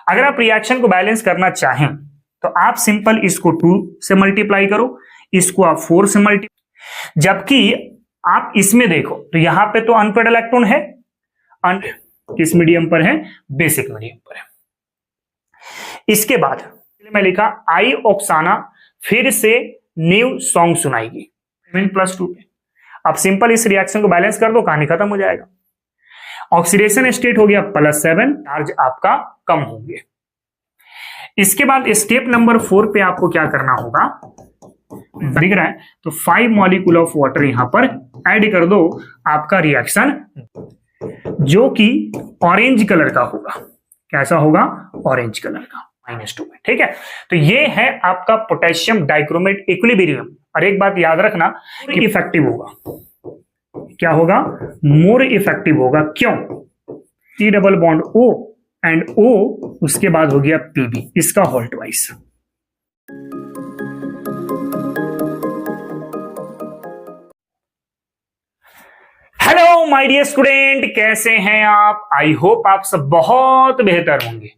अगर आप रिएक्शन को बैलेंस करना चाहें तो आप सिंपल इसको 2 से मल्टीप्लाई करो, इसको आप 4 से मल्टीप्लाई, जबकि आप इसमें देखो तो यहां पे तो अनपेड इलेक्ट्रॉन है, किस मीडियम पर है, बेसिक मीडियम पर है। इसके बाद मैं लिखा आई ऑक्साना फिर से न्यू सॉन्ग सुनाएगी -2 पे। अब सिंपल इस रिएक्शन को बैलेंस कर दो, कहानी खत्म हो जाएगा। ऑक्सीडेशन स्टेट हो गया +7, चार्ज आपका कम होंगे। इसके बाद स्टेप नंबर 4 पे आपको क्या करना होगा, दिख रहा है तो 5 मॉलिक्यूल ऑफ वाटर यहां पर ऐड कर दो, आपका रिएक्शन जो कि ऑरेंज कलर का होगा। कैसा होगा, ऑरेंज कलर का, -2 में। ठीक है, तो ये है आपका पोटेशियम डाइक्रोमेट इक्विलिब्रियम। और एक बात याद रखना, इफेक्टिव होगा, क्या होगा, मोर इफेक्टिव होगा। क्यों, C double bond O and O, उसके बाद हो गया Pb, इसका होल्ट वाइज। हेलो माय डियर स्टूडेंट, कैसे हैं आप? आई होप आप सब बहुत बेहतर होंगे।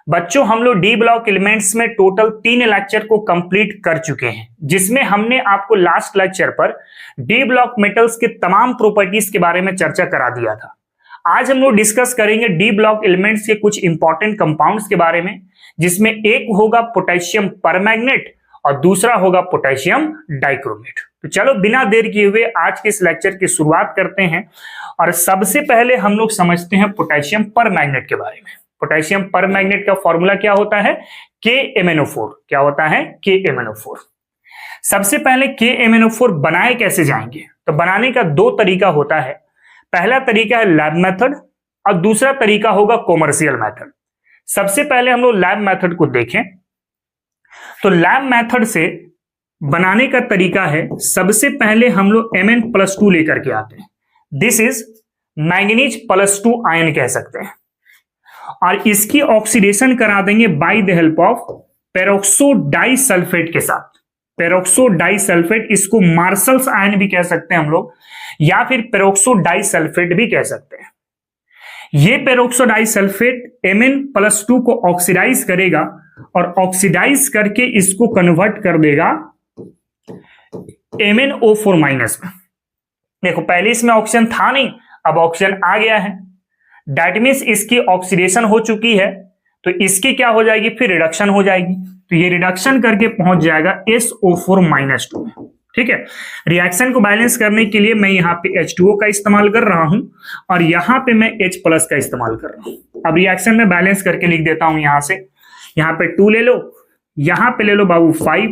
बच्चों, हम लोग डी ब्लॉक एलिमेंट्स में टोटल 3 लेक्चर को कंप्लीट कर चुके हैं, जिसमें हमने आपको लास्ट लेक्चर पर डी ब्लॉक मेटल्स के तमाम प्रॉपर्टीज के बारे में चर्चा करा दिया था। आज हम लोग डिस्कस करेंगे डी ब्लॉक एलिमेंट्स के कुछ इंपॉर्टेंट कंपाउंड्स के बारे में, जिसमें एक होगा पोटेशियम परमैंगनेट और दूसरा होगा पोटेशियम डाइक्रोमेट। तो चलो बिना देर किए हुए आज के इस लेक्चर की शुरुआत करते हैं। और सबसे पहले हम लोग समझते हैं पोटेशियम परमैंगनेट के बारे में। पोटेशियम परमैंगनेट का फॉर्मूला क्या होता है, KMnO4। क्या होता है, KMnO4। सबसे पहले KMnO4 बनाए कैसे जाएंगे, तो बनाने का 2 तरीका होता है। पहला तरीका है लैब मेथड और दूसरा तरीका होगा कॉमर्शियल मेथड। सबसे पहले हम लोग लैब मेथड को देखें तो लैब मेथड से बनाने का तरीका है, सबसे पहले हम लोग Mn+2 लेकर के आते हैं। दिस इज मैंगनीज +2 आयन कह सकते हैं, और इसकी ऑक्सीडेशन करा देंगे by the help of peroxo disulphate के साथ। पेरोक्सो डाइसल्फेट, इसको मार्शल्स आयन भी कह सकते हैं हम लोग, या फिर पेरोक्सो डाइसल्फेट भी कह सकते हैं। ये पेरोक्सो डाइसल्फेट Mn+2 को ऑक्सीडाइज करेगा और ऑक्सीडाइज करके इसको कन्वर्ट कर देगा MnO4- में। देखो पहले इसमें ऑक्सीजन था नहीं, अब ऑक्सीजन आ गया है, दैट मीन्स इसकी ऑक्सीडेशन हो चुकी है, तो इसकी क्या हो जाएगी, फिर रिडक्शन हो जाएगी। तो ये रिडक्शन करके पहुंच जाएगा SO4-2 में। ठीक है, रिएक्शन को बैलेंस करने के लिए मैं यहाँ पे H2O का इस्तेमाल कर रहा हूं और यहाँ पे मैं H+ का इस्तेमाल कर रहा हूं। अब रिएक्शन में बैलेंस करके लिख देता हूं, यहां से यहाँ पे 2 ले लो, यहां पे ले लो बाबू 5,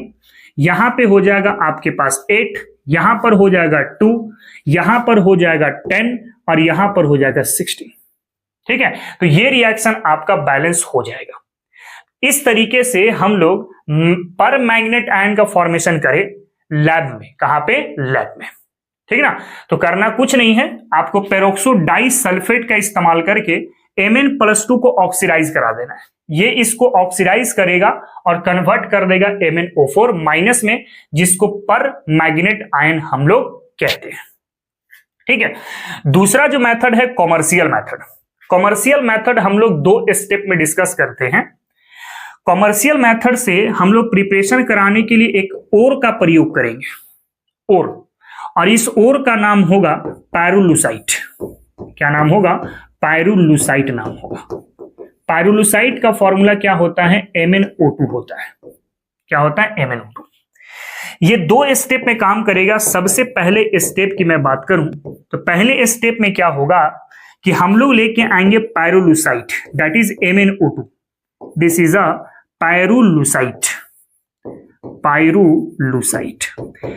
यहां पे हो जाएगा आपके पास 8, यहां पर हो जाएगा 2, यहां पर हो जाएगा 10 और यहां पर हो जाएगा 16। ठीक है, तो ये रिएक्शन आपका बैलेंस हो जाएगा। इस तरीके से हम लोग परमैंगनेट आयन का फॉर्मेशन करें लैब में। कहां पे, लैब में। ठीक है ना, तो करना कुछ नहीं है, आपको पेरोक्सो डाइसल्फेट का इस्तेमाल करके Mn+2 को ऑक्सीडाइज करा देना है। ये इसको ऑक्सीडाइज करेगा और कन्वर्ट कर देगा MnO4- में, जिसको परमैंगनेट आयन हम लोग कहते हैं। ठीक है, दूसरा जो मेथड है कॉमर्शियल मेथड। कॉमर्शियल मेथड हम लोग 2 स्टेप में डिस्कस करते हैं। कॉमर्शियल मेथड से हम लोग प्रिपरेशन कराने के लिए एक ओर का प्रयोग करेंगे, ओर, और इस ओर का नाम होगा पायरुलुसाइट। क्या नाम होगा, पायरुलुसाइट नाम होगा। पायरुलुसाइट का फॉर्मूला क्या होता है, MnO2 होता है। क्या होता है, MnO2। ये 2 स्टेप में काम करेगा। सबसे पहले स्टेप की मैं बात करूं तो पहले स्टेप में क्या होगा कि हम लोग लेके आएंगे pyrolusite, that is MnO2। This is a pyrolusite. Pyrolusite,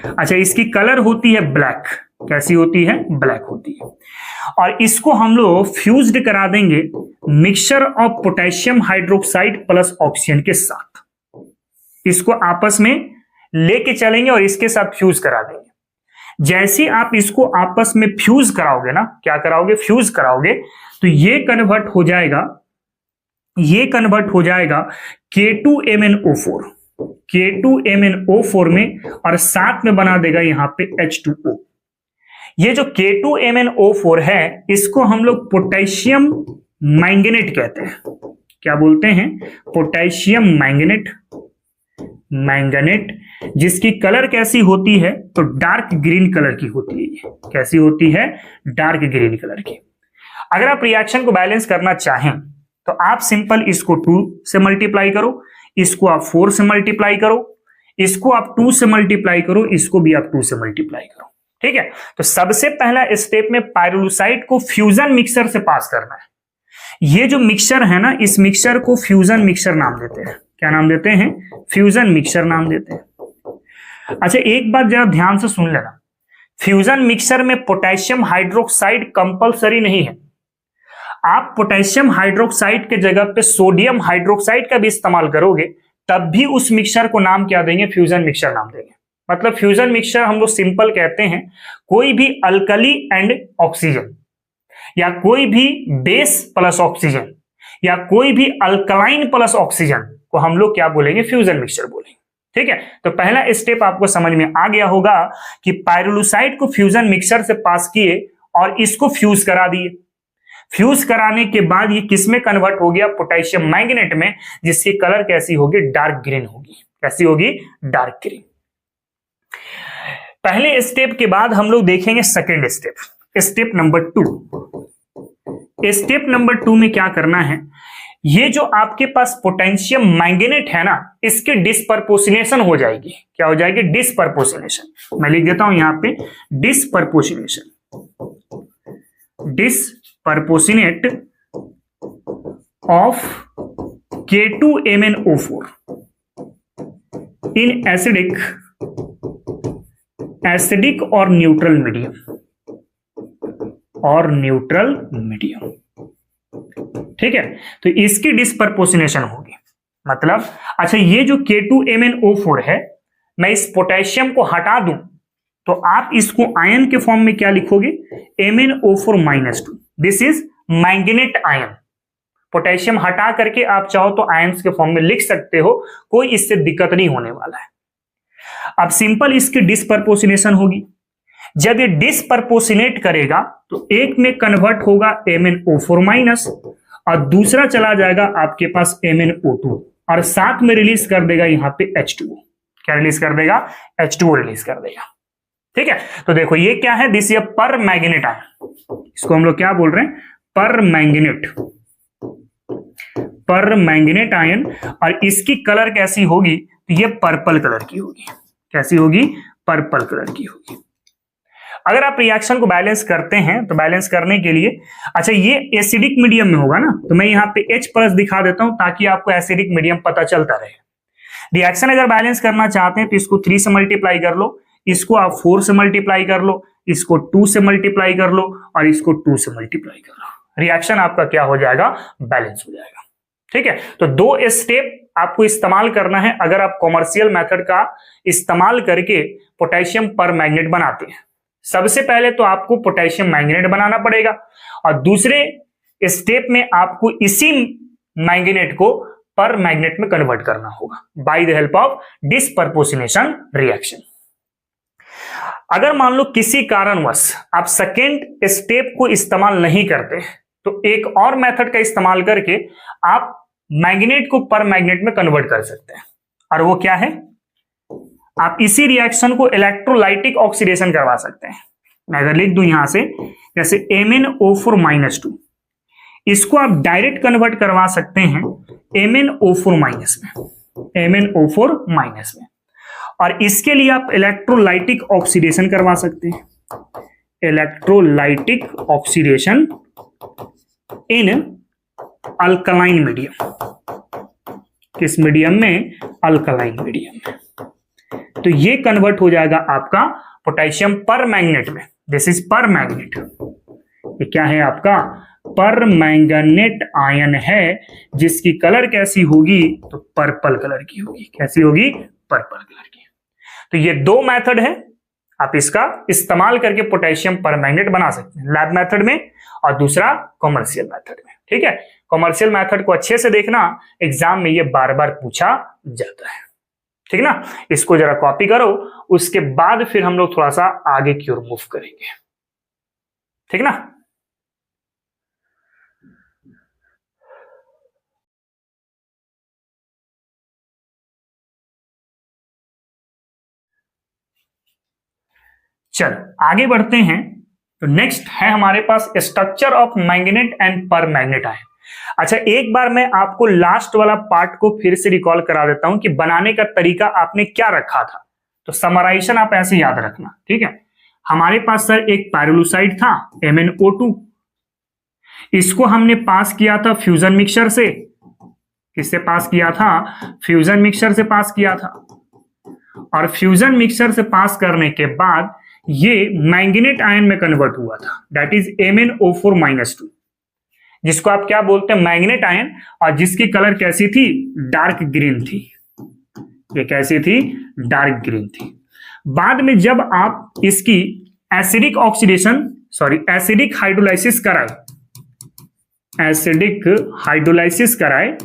अच्छा, इसकी कलर होती है ब्लैक। कैसी होती है, ब्लैक होती है। और इसको हम लोग फ्यूज्ड करा देंगे mixture of potassium hydroxide plus oxygen के साथ। इसको आपस में लेके चलेंगे और इसके साथ फ्यूज करा देंगे। जैसे आप इसको आपस में फ्यूज कराओगे ना, क्या कराओगे, फ्यूज कराओगे, तो ये कन्वर्ट हो जाएगा, ये कन्वर्ट हो जाएगा K2MnO4, K2MnO4 में, और साथ में बना देगा यहां पे H2O। ये जो K2MnO4 है, इसको हम लोग पोटेशियम मैंगनेट कहते हैं। क्या बोलते हैं, पोटेशियम मैंगनेट, मैंगनेट, जिसकी कलर कैसी होती है, तो डार्क ग्रीन कलर की होती है। ये कैसी होती है, डार्क ग्रीन कलर की। अगर आप रिएक्शन को बैलेंस करना चाहें तो आप सिंपल इसको 2 से मल्टीप्लाई करो, इसको आप 4 से मल्टीप्लाई करो, इसको आप 2 से मल्टीप्लाई करो, इसको भी आप 2 से मल्टीप्लाई करो। ठीक है, तो सबसे पहला स्टेप में पाइरोलुसाइड को फ्यूजन मिक्सर से पास करना है। ये जो मिक्सचर है ना, इस मिक्सचर को फ्यूजन मिक्सचर नाम देते हैं। क्या नाम देते हैं, फ्यूजन मिक्सचर नाम देते हैं। अच्छा, एक बात जरा ध्यान से सुन लेना, फ्यूजन मिक्सचर में पोटेशियम हाइड्रोक्साइड कंपलसरी नहीं है। आप पोटेशियम हाइड्रोक्साइड के जगह पे सोडियम हाइड्रोक्साइड का भी इस्तेमाल करोगे, तब भी उस मिक्सचर को नाम क्या देंगे, फ्यूजन मिक्सचर नाम देंगे। मतलब फ्यूजन मिक्सचर हम लोग सिंपल कहते हैं, कोई भी अल्कली एंड ऑक्सीजन, या कोई भी बेस प्लस ऑक्सीजन, या कोई भी अल्कलाइन प्लस ऑक्सीजन को हम लोग क्या बोलेंगे, फ्यूजन मिक्सचर बोलेंगे। ठीक है, तो पहला स्टेप आपको समझ में आ गया होगा कि पाइरोलुसाइड को फ्यूजन मिक्सचर से पास किए और इसको फ्यूज करा दिए। फ्यूज कराने के बाद ये किसमें कन्वर्ट हो गया, पोटेशियम मैंगनेट में, जिसकी कलर कैसी होगी, डार्क ग्रीन होगी। कैसी होगी, डार्क ग्रीन। पहले स्टेप के बाद हम लोग देखेंगे second step, step number 2। Step number 2 में क्या करना है, ये जो आपके पास पोटेशियम मैंगनेट है ना, इसके डिस्प्रपोर्शनेशन हो जाएगी। क्या हो जाएगी, डिस्प्रपोर्शनेशन। मैं लिख देता हूं यहां पे, disproportionation, disproportionate of K2MnO4 in acidic और न्यूट्रल मीडियम, और न्यूट्रल मीडियम। ठीक है, तो इसकी डिस्प्रपोर्शनेशन होगी। मतलब अच्छा, ये जो K2MnO4 है, मैं इस पोटेशियम को हटा दूं तो आप इसको आयन के फॉर्म में क्या लिखोगे, MnO4-2। This is manganate ion. Potassium हटा करके आप चाहो तो आयंस के फॉर्म में लिख सकते हो, कोई इससे दिक्कत नहीं होने वाला है। अब सिंपल इसकी डिस्प्रपोर्शनेशन होगी। जब ये डिस्प्रपोर्शनेट करेगा तो एक में कन्वर्ट होगा MnO4- और दूसरा चला जाएगा आपके पास MnO2, और साथ में रिलीज कर देगा यहां पे H2O। क्या रिलीज कर देगा, H2O रिलीज कर देगा। ठीक है, तो देखो ये क्या है, दिस ये पर मैग्नेट आयन, इसको हम लोग क्या बोल रहे हैं, पर मैग्नेट, पर मैग्नेट आयन। और इसकी कलर कैसी होगी, तो ये पर्पल कलर की होगी। कैसी होगी, पर्पल कलर की होगी। अगर आप रिएक्शन को बैलेंस करते हैं तो बैलेंस करने के लिए, अच्छा ये एसिडिक मीडियम में होगा ना, तो मैं यहाँ पे H+ दिखा देता हूं ताकि आपको एसिडिक मीडियम पता चलता रहे। रिएक्शन अगर बैलेंस करना चाहते हैं तो इसको 3 से मल्टीप्लाई कर लो, इसको आप 4 से मल्टीप्लाई कर लो, इसको 2 से मल्टीप्लाई कर लो, और इसको 2 से मल्टीप्लाई कर लो। रिएक्शन आपका क्या हो जाएगा, बैलेंस हो जाएगा। ठीक है, तो 2 स्टेप आपको इस्तेमाल करना है अगर आप कॉमर्शियल मेथड का इस्तेमाल करके पोटेशियम पर मैग्नेट बनाते हैं। सबसे पहले तो आपको पोटेशियम मैग्नेट बनाना पड़ेगा, और दूसरे स्टेप में आपको इसी मैग्नेट को पर मैग्नेट में कन्वर्ट करना होगा bye the help of disproportionation reaction. अगर मान लो किसी कारणवश आप सेकेंड स्टेप को इस्तेमाल नहीं करते, तो एक और मेथड का इस्तेमाल करके आप मैग्नेट को पर मैग्नेट में कन्वर्ट कर सकते हैं, और वो क्या है, आप इसी रिएक्शन को इलेक्ट्रोलाइटिक ऑक्सीडेशन करवा सकते हैं। मैं अगर लिख दूं यहां से, जैसे MnO4- इसको आप डायरेक्ट कन्वर्ट करवा सकते हैं MnO4- में, MnO4- में, और इसके लिए आप इलेक्ट्रोलाइटिक ऑक्सीडेशन करवा सकते हैं, electrolytic oxidation in alkaline medium. किस मीडियम में, अल्कलाइन मीडियम में। तो ये कन्वर्ट हो जाएगा आपका पोटेशियम पर मैग्नेट में। दिस इज पर मैग्नेट। ये क्या है आपका, पर मैंगनेट आयन है, जिसकी कलर कैसी होगी, तो पर्पल कलर की होगी। कैसी होगी, पर्पल कलर की। तो ये 2 मेथड है, आप इसका इस्तेमाल करके पोटेशियम पर मैग्नेट बना सकते हैं, लैब मेथड में और दूसरा कॉमर्शियल मेथड में। ठीक है, कॉमर्शियल मेथड को अच्छे से देखना, एग्जाम में ये बार बार पूछा जाता है। ठीक ना, इसको जरा कॉपी करो, उसके बाद फिर हम लोग थोड़ा सा आगे की ओर मूव करेंगे। ठीक ना। चलो आगे बढ़ते हैं। तो नेक्स्ट है हमारे पास स्ट्रक्चर ऑफ मैग्नेट एंड पर मैग्नेट आयन। अच्छा, एक बार मैं आपको लास्ट वाला पार्ट को फिर से रिकॉल करा देता हूं कि बनाने का तरीका आपने क्या रखा था। तो समराइजेशन आप ऐसे याद रखना, ठीक है। हमारे पास सर एक पायरोलुसाइड था MnO2, इसको हमने पास किया था फ्यूजन मिक्सचर से। किससे पास किया था? फ्यूजन मिक्सचर से पास किया था। और फ्यूजन मिक्सचर से पास करने के बाद ये मैंगनीट आयन में कन्वर्ट हुआ था, दैट इज MnO4-2, जिसको आप क्या बोलते हैं? मैंगनीट आयन, और जिसकी कलर कैसी थी? डार्क ग्रीन थी। ये कैसी थी? डार्क ग्रीन थी। बाद में जब आप इसकी एसिडिक ऑक्सीडेशन एसिडिक हाइड्रोलाइसिस कराए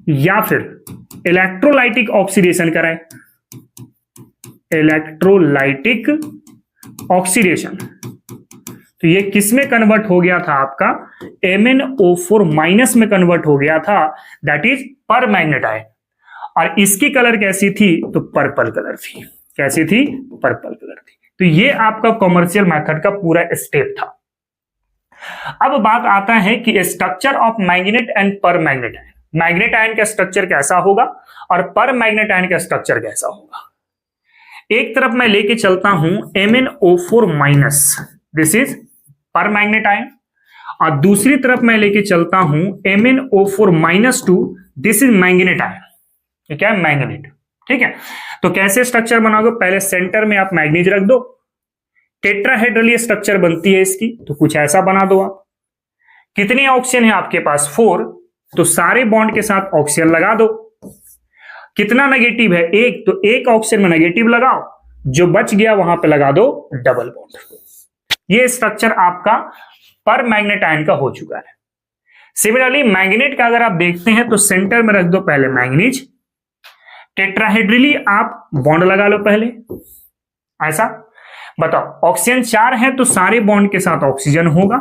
या फिर इलेक्ट्रोलाइटिक ऑक्सीडेशन कराए, इलेक्ट्रोलाइटिक ऑक्सीडेशन, तो ये किस में कन्वर्ट हो गया था? आपका MnO4- में कन्वर्ट हो गया था, दैट इज पर मैग्नेट आयन। और इसकी कलर कैसी थी? तो पर्पल कलर थी। कैसी थी? पर्पल कलर थी। तो ये आपका कॉमर्शियल मेथड का पूरा स्टेप था। अब बात आता है कि स्ट्रक्चर ऑफ मैग्नेट एंड पर मैग्नेट आयन। मैग्नेट आयन का स्ट्रक्चर कैसा होगा और पर मैग्नेट आयन का स्ट्रक्चर कैसा होगा? एक तरफ मैं लेके चलता हूं MnO4-, दिस इज पर मैग्नेट आयन, और दूसरी तरफ मैं लेके चलता हूं MnO4-2, दिस इज मैंगनीट आयन। ये क्या है? मैंगनीट। ठीक है, तो कैसे स्ट्रक्चर बनाओगे? पहले सेंटर में आप मैग्नीज रख दो, टेट्राहेड्रली स्ट्रक्चर बनती है इसकी, तो कुछ ऐसा बना दो आप। कितने ऑक्सीजन है आपके पास? 4, तो सारे बॉन्ड के साथ ऑक्सीजन लगा दो। कितना नेगेटिव है? 1, तो एक ऑक्सीजन में नेगेटिव लगाओ, जो बच गया वहां पे लगा दो डबल बॉन्ड। ये स्ट्रक्चर आपका पर मैग्नेट आयन का हो चुका है। सिमिलरली मैग्नेट का अगर आप देखते हैं तो सेंटर में रख दो पहले मैग्नीज, टेट्राहेड्रली आप बॉन्ड लगा लो पहले, ऐसा। बताओ, ऑक्सीजन 4 है तो सारे बॉन्ड के साथ ऑक्सीजन होगा।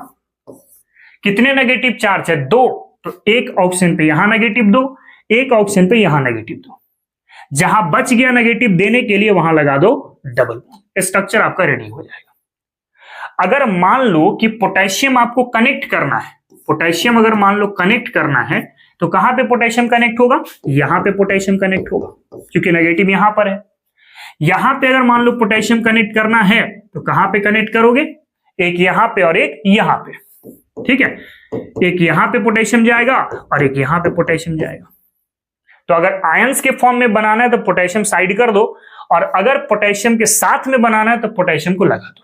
कितने नेगेटिव चार्ज है? 2, तो एक ऑक्सीजन पे यहां नेगेटिव दो, एक ऑक्सीजन पे यहां नेगेटिव दो, जहां बच गया नेगेटिव देने के लिए वहां लगा दो डबल बॉन्ड। स्ट्रक्चर आपका रेडी हो जाएगा। अगर मान लो कि पोटेशियम आपको कनेक्ट करना है, पोटेशियम अगर मान लो कनेक्ट करना है, तो कहां पे पोटेशियम कनेक्ट होगा? यहां पे पोटेशियम कनेक्ट होगा, क्योंकि नेगेटिव यहां पर है। यहां पे अगर मान लो पोटेशियम कनेक्ट करना है तो कहां पे कनेक्ट करोगे? एक यहां पे और एक यहां पे। ठीक है, एक यहां पे पोटेशियम जाएगा और एक यहां पे पोटेशियम जाएगा। तो अगर आयंस के फॉर्म में बनाना है तो पोटेशियम साइड कर दो, और अगर पोटेशियम के साथ में बनाना है तो पोटेशियम को लगा दो।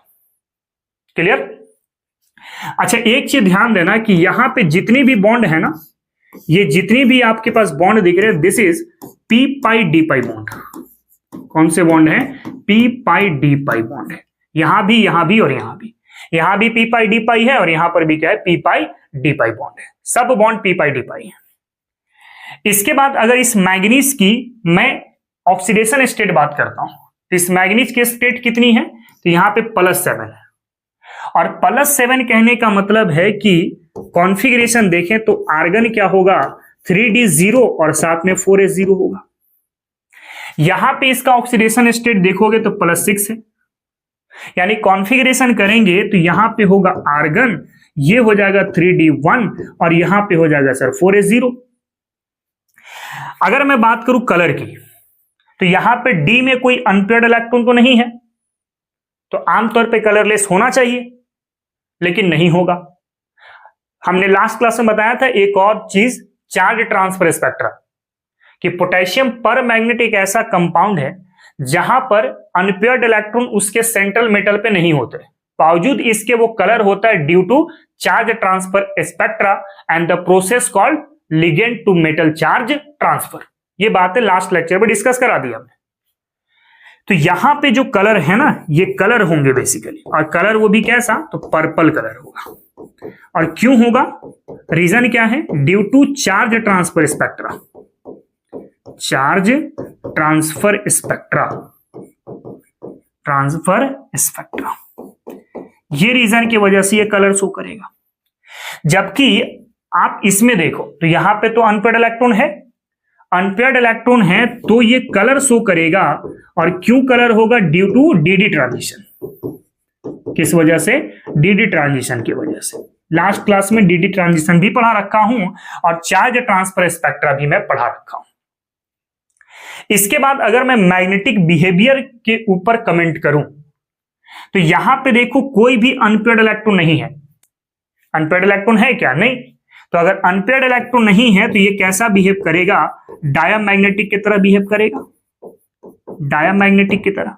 क्लियर? अच्छा, एक चीज ध्यान देना कि यहां पे जितनी भी बॉन्ड है ना, ये जितनी भी आपके पास बॉन्ड दिख रहे हैं, दिस इज p-pi-d-pi बॉन्ड। कौन से बॉन्ड है? p-pi-d-pi बॉन्ड है। यहां भी और यहां भी, यहां भी p-pi-d-pi है और यहां पर भी क्या है? p-pi-d-pi बॉन्ड है। सब बॉन्ड p-pi-d-pi है। इसके बाद अगर इस मैग्नीज की मैं ऑक्सीडेशन स्टेट बात करता हूं, तो इस मैग्नीज की स्टेट कितनी है? तो यहां पे +7 है। और +7 कहने का मतलब है कि कॉन्फ़िगरेशन देखें तो आर्गन क्या होगा? 3d0 और साथ में 4s0 होगा। यहां पे इसका ऑक्सीडेशन स्टेट देखोगे तो +6 है, यानी कॉन्फ़िगरेशन करेंगे तो यहां पे होगा आर्गन, ये हो जाएगा 3d1 और यहां पे हो जाएगा सर 4s0। अगर मैं बात करूं कलर की, तो यहां पे डी में कोई अनपेयर्ड इलेक्ट्रॉन तो नहीं है, तो आमतौर पे कलरलेस होना चाहिए, लेकिन नहीं होगा। हमने लास्ट क्लास में बताया था एक और चीज, चार्ज ट्रांसफर स्पेक्ट्रा, कि पोटेशियम पर मैग्नेट एक ऐसा कंपाउंड है जहां पर अनपेयर्ड इलेक्ट्रॉन उसके सेंट्रल मेटल पे नहीं होते, बावजूद इसके वो कलर होता है due to charge transfer spectra and the process called ligand to metal charge transfer. ये बातें लास्ट लेक्चर में डिस्कस करा दी हमने। तो यहां पे जो कलर है ना, ये कलर होंगे बेसिकली, और कलर वो भी कैसा? तो पर्पल कलर होगा। और क्यों होगा? रीजन क्या है? Due to charge transfer spectra, charge transfer spectra, transfer spectra, ये रीजन की वजह से ये कलर शो करेगा। जबकि आप इसमें देखो तो यहां पे तो अनपेयर्ड इलेक्ट्रॉन है, अनपेयर्ड इलेक्ट्रॉन है तो ये कलर शो करेगा, और क्यों कलर होगा? Due to d d transition. किस वजह से? डीडी ट्रांजिशन की वजह से। लास्ट क्लास में डीडी ट्रांजिशन भी पढ़ा रखा हूं और चार्ज ट्रांसफर स्पेक्ट्रा भी मैं पढ़ा रखा हूं। इसके बाद अगर मैं मैग्नेटिक बिहेवियर के ऊपर कमेंट करूं तो यहां पे देखो कोई भी अनपेयर्ड इलेक्ट्रॉन नहीं है। अनपेयर्ड इलेक्ट्रॉन है क्या? नहीं। तो अगर अनपेयर्ड इलेक्ट्रॉन नहीं है तो ये कैसा बिहेव करेगा? डायामैग्नेटिक की तरह बिहेव करेगा, डायामैग्नेटिक की तरह।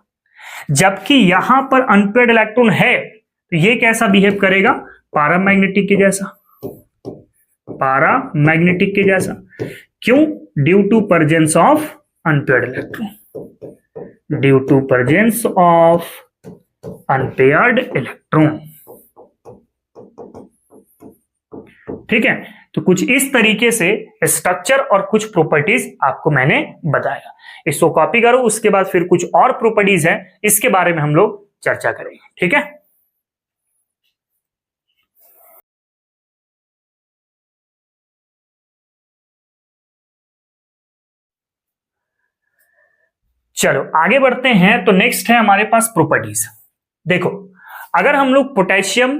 जबकि यहां पर अनपेयर्ड इलेक्ट्रॉन है तो ये कैसा बिहेव करेगा? पैरामैग्नेटिक के जैसा, पैरामैग्नेटिक के जैसा। क्यों? Due to presence of unpaired electron, due to presence of unpaired electron. ठीक है, तो कुछ इस तरीके से स्ट्रक्चर और कुछ प्रॉपर्टीज आपको मैंने बताया। इसको कॉपी करो, उसके बाद फिर कुछ और प्रॉपर्टीज है, इसके बारे में हम लोग चर्चा करेंगे। ठीक है, चलो आगे बढ़ते हैं। तो नेक्स्ट है हमारे पास प्रॉपर्टीज। देखो, अगर हम लोग पोटेशियम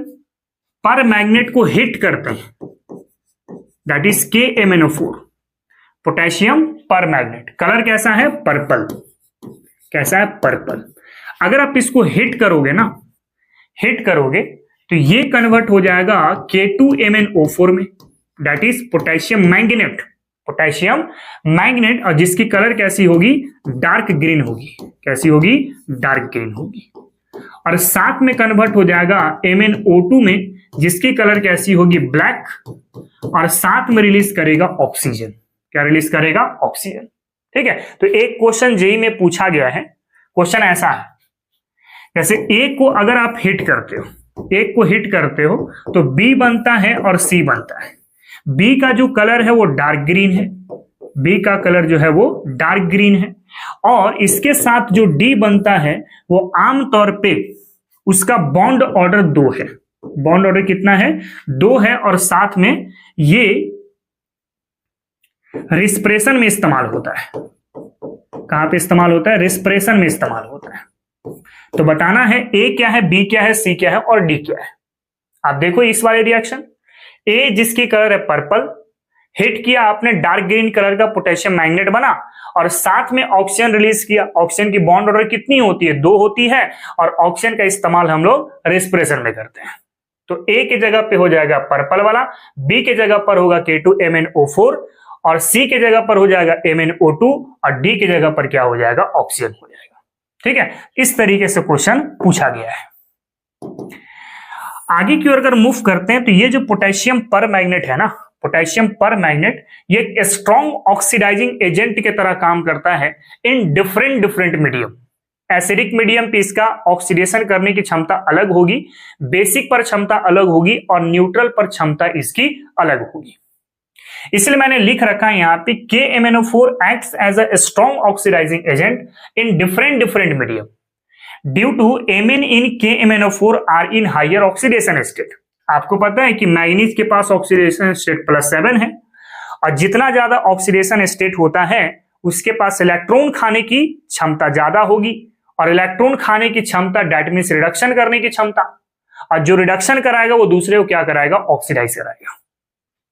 पर मैग्नेट को हिट करते हैं, दैट इज KMnO4, पोटेशियम पर मैग्नेट, कलर कैसा है? पर्पल। कैसा है? पर्पल। अगर आप इसको हिट करोगे ना, हिट करोगे तो ये कन्वर्ट हो जाएगा K2MnO4 में, that is potassium magnet, potassium magnet, और जिसकी कलर कैसी होगी? डार्क ग्रीन होगी। कैसी होगी? डार्क ग्रीन होगी। और साथ में कन्वर्ट हो जाएगा MnO2 में, जिसकी कलर कैसी होगी? ब्लैक, और साथ में रिलीज करेगा ऑक्सीजन। क्या रिलीज करेगा? ऑक्सीजन। ठीक है, तो एक क्वेश्चन जेईई में पूछा गया है। क्वेश्चन ऐसा है, जैसे ए को अगर आप हिट करते हो, एक को हिट करते हो तो बी बनता है और सी बनता है। बी का जो कलर है वो डार्क ग्रीन है, बी का कलर जो है वो डार्क ग्रीन है, और इसके साथ जो डी बनता है वो आमतौर पे उसका बॉन्ड ऑर्डर 2 है। बॉन्ड ऑर्डर कितना है? 2 है, और साथ में ये रिस्पिरेशन में इस्तेमाल होता है। कहां पे इस्तेमाल होता है? रिस्पिरेशन में इस्तेमाल होता है। तो बताना है ए क्या है, बी क्या है, सी क्या है और डी क्या है। आप देखो इस वाले रिएक्शन, ए जिसकी कलर है पर्पल, हिट किया आपने, डार्क ग्रीन कलर का पोटेशियम मैग्नेट बना, और साथ में ऑक्सीजन रिलीज किया। ऑक्सीजन की बॉन्ड ऑर्डर कितनी होती है? 2 होती है, और ऑक्सीजन का इस्तेमाल हम लोग रेस्पिरेशन में करते हैं। तो ए की जगह पे हो जाएगा पर्पल वाला, बी के जगह पर होगा K2MnO4, और सी के जगह पर हो जाएगा MnO2, और डी की जगह पर क्या हो जाएगा? ऑक्सीजन हो जाएगा। ठीक है, इस तरीके से क्वेश्चन पूछा गया है। आगे की ओर अगर मूव करते हैं तो ये जो पोटेशियम पर मैग्नेट है ना, पोटेशियम पर मैग्नेट, ये एक स्ट्रॉन्ग ऑक्सीडाइजिंग एजेंट की तरह काम करता है in different medium. Acidic medium पे इसका ऑक्सीडेशन करने की क्षमता अलग होगी, बेसिक पर क्षमता अलग होगी, और न्यूट्रल पर क्षमता इसकी अलग होगी। इसलिए मैंने लिख रखा है यहां पे KMnO4 acts as a strong oxidizing agent in different medium due to Mn in KMnO4 are in higher oxidation state। आपको पता है कि मैग्नीज के पास ऑक्सीडेशन स्टेट +7 है, और जितना ज्यादा ऑक्सीडेशन स्टेट होता है उसके पास इलेक्ट्रॉन खाने की क्षमता ज्यादा होगी, और इलेक्ट्रॉन खाने की क्षमता दैट मींस रिडक्शन करने की क्षमता, और जो रिडक्शन कराएगा वो दूसरे को क्या कराएगा? ऑक्सीडाइज कराएगा।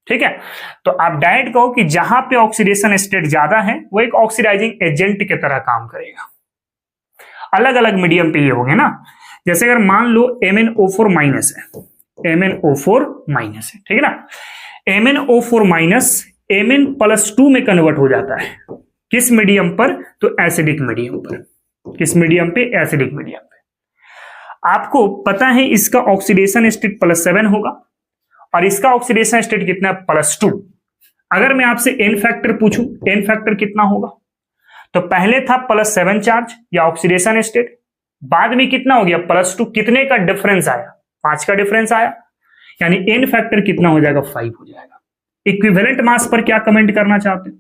ठीक है, तो आप डायरेक्ट कहो कि जहां पे ऑक्सीडेशन स्टेट ज्यादा है वो एक ऑक्सीडाइजिंग एजेंट की तरह काम करेगा। अलग अलग मीडियम पे ये होंगे ना, जैसे अगर मान लो MnO4 माइनस है, MnO4 माइनस है, ठीक है ना, MnO4 माइनस Mn+2 में कन्वर्ट हो जाता है। किस मीडियम पर? तो एसिडिक मीडियम पर। किस मीडियम पे? एसिडिक मीडियम पे। आपको पता है इसका ऑक्सीडेशन स्टेट +7 होगा, और इसका ऑक्सीडेशन स्टेट कितना है? +2। अगर मैं आपसे एन फैक्टर पूछूं, एन फैक्टर कितना होगा? तो पहले था +7 चार्ज या ऑक्सीडेशन स्टेट, बाद में कितना हो गया? +2। कितने का डिफरेंस आया? 5 का डिफरेंस आया, यानी एन फैक्टर कितना हो जाएगा? 5 हो जाएगा। इक्विवेलेंट मास पर क्या कमेंट करना चाहते हैं?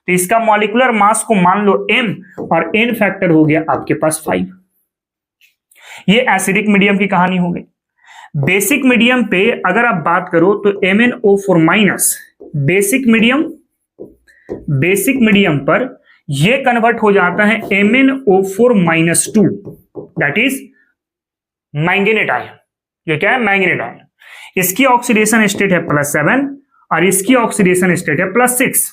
तो इसका मॉलिक्यूलर मास को मान लो m, और एन फैक्टर हो गया आपके पास 5। ये एसिडिक मीडियम की कहानी हो गई। बेसिक मीडियम पे अगर आप बात करो तो MnO4 minus basic medium basic medium पर यह कन्वर्ट हो जाता है MnO4-2, दैट इज मैंगनीट आयन। ये क्या है? मैंगनीट आयन। इसकी ऑक्सीडेशन स्टेट है +7 और इसकी ऑक्सीडेशन स्टेट है +6।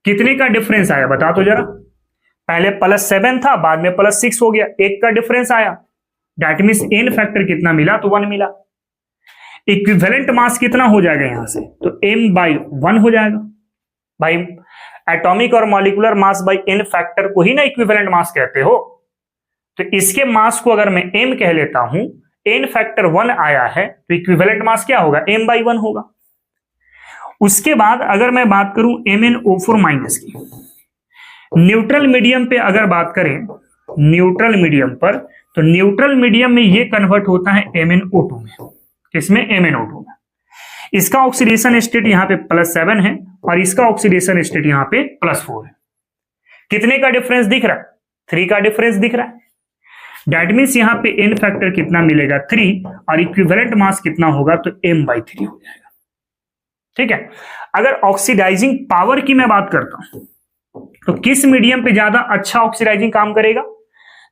कितने का डिफरेंस आया बता तो जरा। पहले +7 था, बाद में +6 हो गया, 1 का डिफरेंस आया। दैट मीन्स n फैक्टर कितना मिला? तो 1 मिला। इक्विवेलेंट मास कितना हो जाएगा यहां से? तो m/1 हो जाएगा। भाई एटॉमिक और molecular mass by n factor को ही ना इक्विवेलेंट मास कहते हो। तो इसके मास को अगर मैं m कह लेता हूं, n फैक्टर 1 आया है, तो इक्विवेलेंट मास क्या होगा? m/1 होगा। उसके बाद अगर मैं बात करूं MnO4- की, न्यूट्रल मीडियम पे अगर बात करें, न्यूट्रल मीडियम पर, तो न्यूट्रल मीडियम में ये कन्वर्ट होता है MnO2 में। किसमें? MnO2 में। इसका ऑक्सीडेशन स्टेट यहां पे +7 है और इसका ऑक्सीडेशन स्टेट यहां पे +4 है। कितने का डिफरेंस दिख रहा है? 3 का डिफरेंस दिख रहा है। दैट मीन्स यहां पे n फैक्टर कितना मिलेगा? 3, और इक्विवेलेंट मास कितना होगा? तो m/3 हो जाएगा। ठीक है। अगर ऑक्सीडाइजिंग पावर की मैं बात करता हूं, तो किस मीडियम पे ज्यादा अच्छा ऑक्सीडाइजिंग काम करेगा?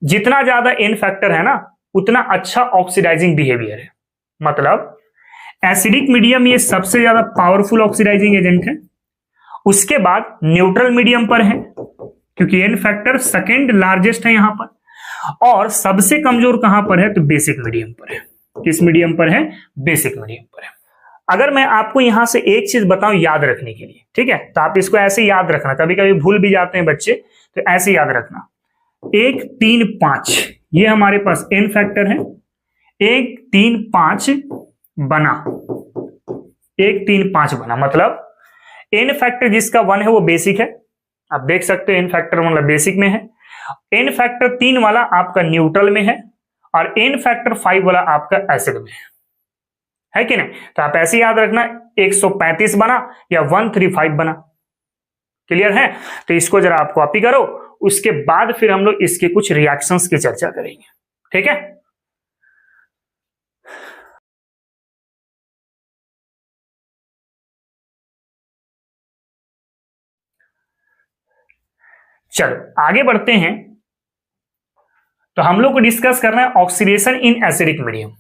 जितना ज्यादा n फैक्टर है ना, उतना अच्छा ऑक्सीडाइजिंग बिहेवियर है। मतलब एसिडिक मीडियम ये सबसे ज्यादा पावरफुल ऑक्सीडाइजिंग एजेंट है। उसके बाद न्यूट्रल मीडियम पर है, क्योंकि n फैक्टर सेकेंड लार्जेस्ट है यहां पर। और सबसे कमजोर कहां पर है? तो बेसिक मीडियम पर है। किस मीडियम पर है? बेसिक मीडियम पर है। अगर मैं आपको यहां से एक चीज बताऊं याद रखने के लिए, ठीक है, तो आप इसको ऐसे याद रखना। कभी कभी भूल भी जाते हैं बच्चे, तो ऐसे याद रखना। 1, 3, 5 ये हमारे पास n फैक्टर है। 1, 3, 5 बना, 1, 3, 5 बना, मतलब n फैक्टर जिसका 1 है वो बेसिक है। आप देख सकते हो n फैक्टर मतलब बेसिक में है। n फैक्टर 3 वाला आपका न्यूट्रल में है और n फैक्टर 5 वाला आपका एसिड में है कि नहीं? तो आप ऐसे याद रखना, 135 बना या 135 बना। क्लियर है? तो इसको जरा आप कॉपी करो, उसके बाद फिर हम लोग इसके कुछ रिएक्शंस की चर्चा करेंगे। ठीक है। चलो आगे बढ़ते हैं। तो हम लोग को डिस्कस करना है ऑक्सीडेशन इन एसिडिक मीडियम।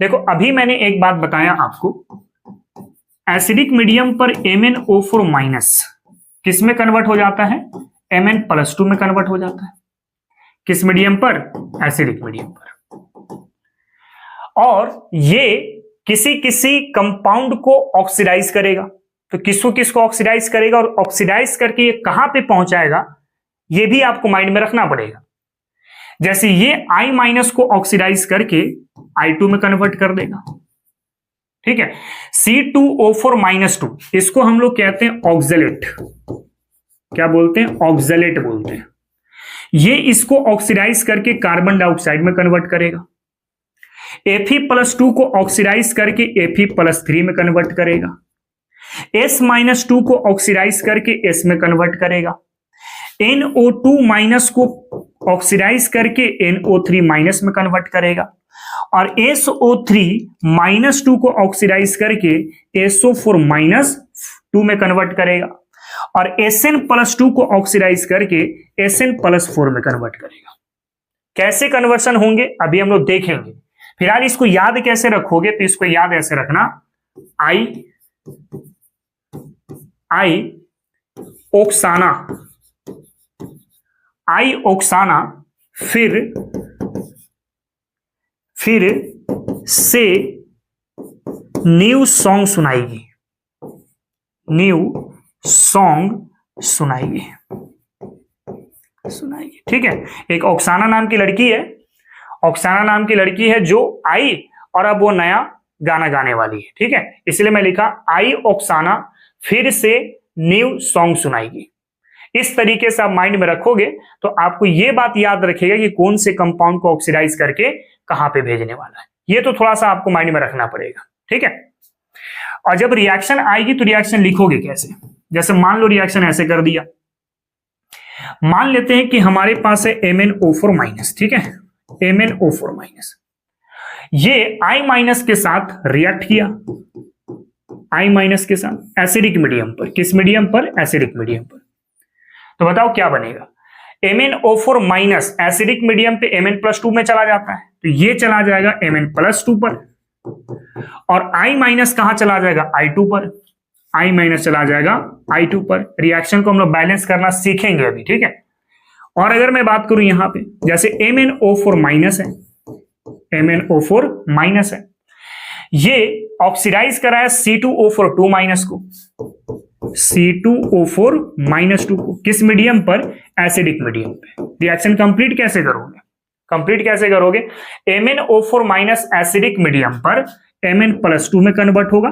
देखो अभी मैंने एक बात बताया आपको, एसिडिक मीडियम पर MnO4- किस में कन्वर्ट हो जाता है? Mn+2 में कन्वर्ट हो जाता है। किस मीडियम पर? एसिडिक मीडियम पर। और ये किसी किसी कंपाउंड को ऑक्सीडाइज करेगा। तो किसको किसको ऑक्सीडाइज करेगा और ऑक्सीडाइज करके ये कहां पे पहुंचाएगा, ये भी आपको माइंड में रखना पड़ेगा। जैसे ये I- को ऑक्सीडाइज करके I2 में कन्वर्ट कर देगा। ठीक है। C2O4-2 इसको हम लोग कहते हैं ऑक्जेलेट। क्या बोलते हैं? ऑक्जेलेट बोलते हैं। ये इसको ऑक्सीडाइज करके कार्बन डाइऑक्साइड में कन्वर्ट करेगा। Fe+2 को ऑक्सीडाइज करके Fe+3 में कन्वर्ट करेगा। S-2 को ऑक्सीडाइज करके S में कन्वर्ट करेगा। NO2- को ऑक्सीडाइज करके NO3- में कन्वर्ट करेगा और SO3-2 को ऑक्सीडाइज करके SO4-2 में कन्वर्ट करेगा और Sn+2 को ऑक्सीडाइज करके Sn+4 में कन्वर्ट करेगा। कैसे कन्वर्शन होंगे अभी हम लोग देखेंगे। फिलहाल इसको याद कैसे रखोगे? तो इसको याद ऐसे रखना, I ओक्साना फिर से न्यू सॉन्ग सुनाएगी। ठीक है। एक ओक्साना नाम की लड़की है, जो आई और अब वो नया गाना गाने वाली है। ठीक है, इसलिए मैं लिखा आई ओक्साना फिर से न्यू सॉन्ग सुनाएगी। इस तरीके से आप माइंड में रखोगे तो आपको यह बात याद रखेगा कि कौन से कंपाउंड को ऑक्सीडाइज करके कहां पे भेजने वाला है। ये तो थोड़ा सा आपको माइंड में रखना पड़ेगा। ठीक है। और जब रिएक्शन आएगी तो रिएक्शन लिखोगे कैसे? जैसे मान लो रिएक्शन ऐसे कर दिया, मान लेते हैं कि हमारे पास है MnO4-। ठीक है, MnO4-, ये I- के साथ रिएक्ट किया, I- के साथ एसिडिक मीडियम पर। किस मीडियम पर? एसिडिक मीडियम पर। तो बताओ क्या बनेगा। MnO4 माइनस एसिडिक मीडियम पे Mn+2 में चला जाता है, तो ये चला जाएगा Mn+2 पर, और I माइनस कहां चला जाएगा, I2 पर, I माइनस चला जाएगा I2 पर। रिएक्शन को हम लोग बैलेंस करना सीखेंगे अभी, ठीक है। और अगर मैं बात करूं यहां पे, जैसे MnO4 माइनस है, MnO4 माइनस है, ये ऑक्सीडाइज करा है C2O4 2 माइनस को, C2O4 माइनस 2 को, किस मीडियम पर, एसिडिक मीडियम पे। रिएक्शन कंप्लीट कैसे करोगे, कंप्लीट कैसे करोगे, MnO4 माइनस एसिडिक मीडियम पर Mn+2 में कन्वर्ट होगा,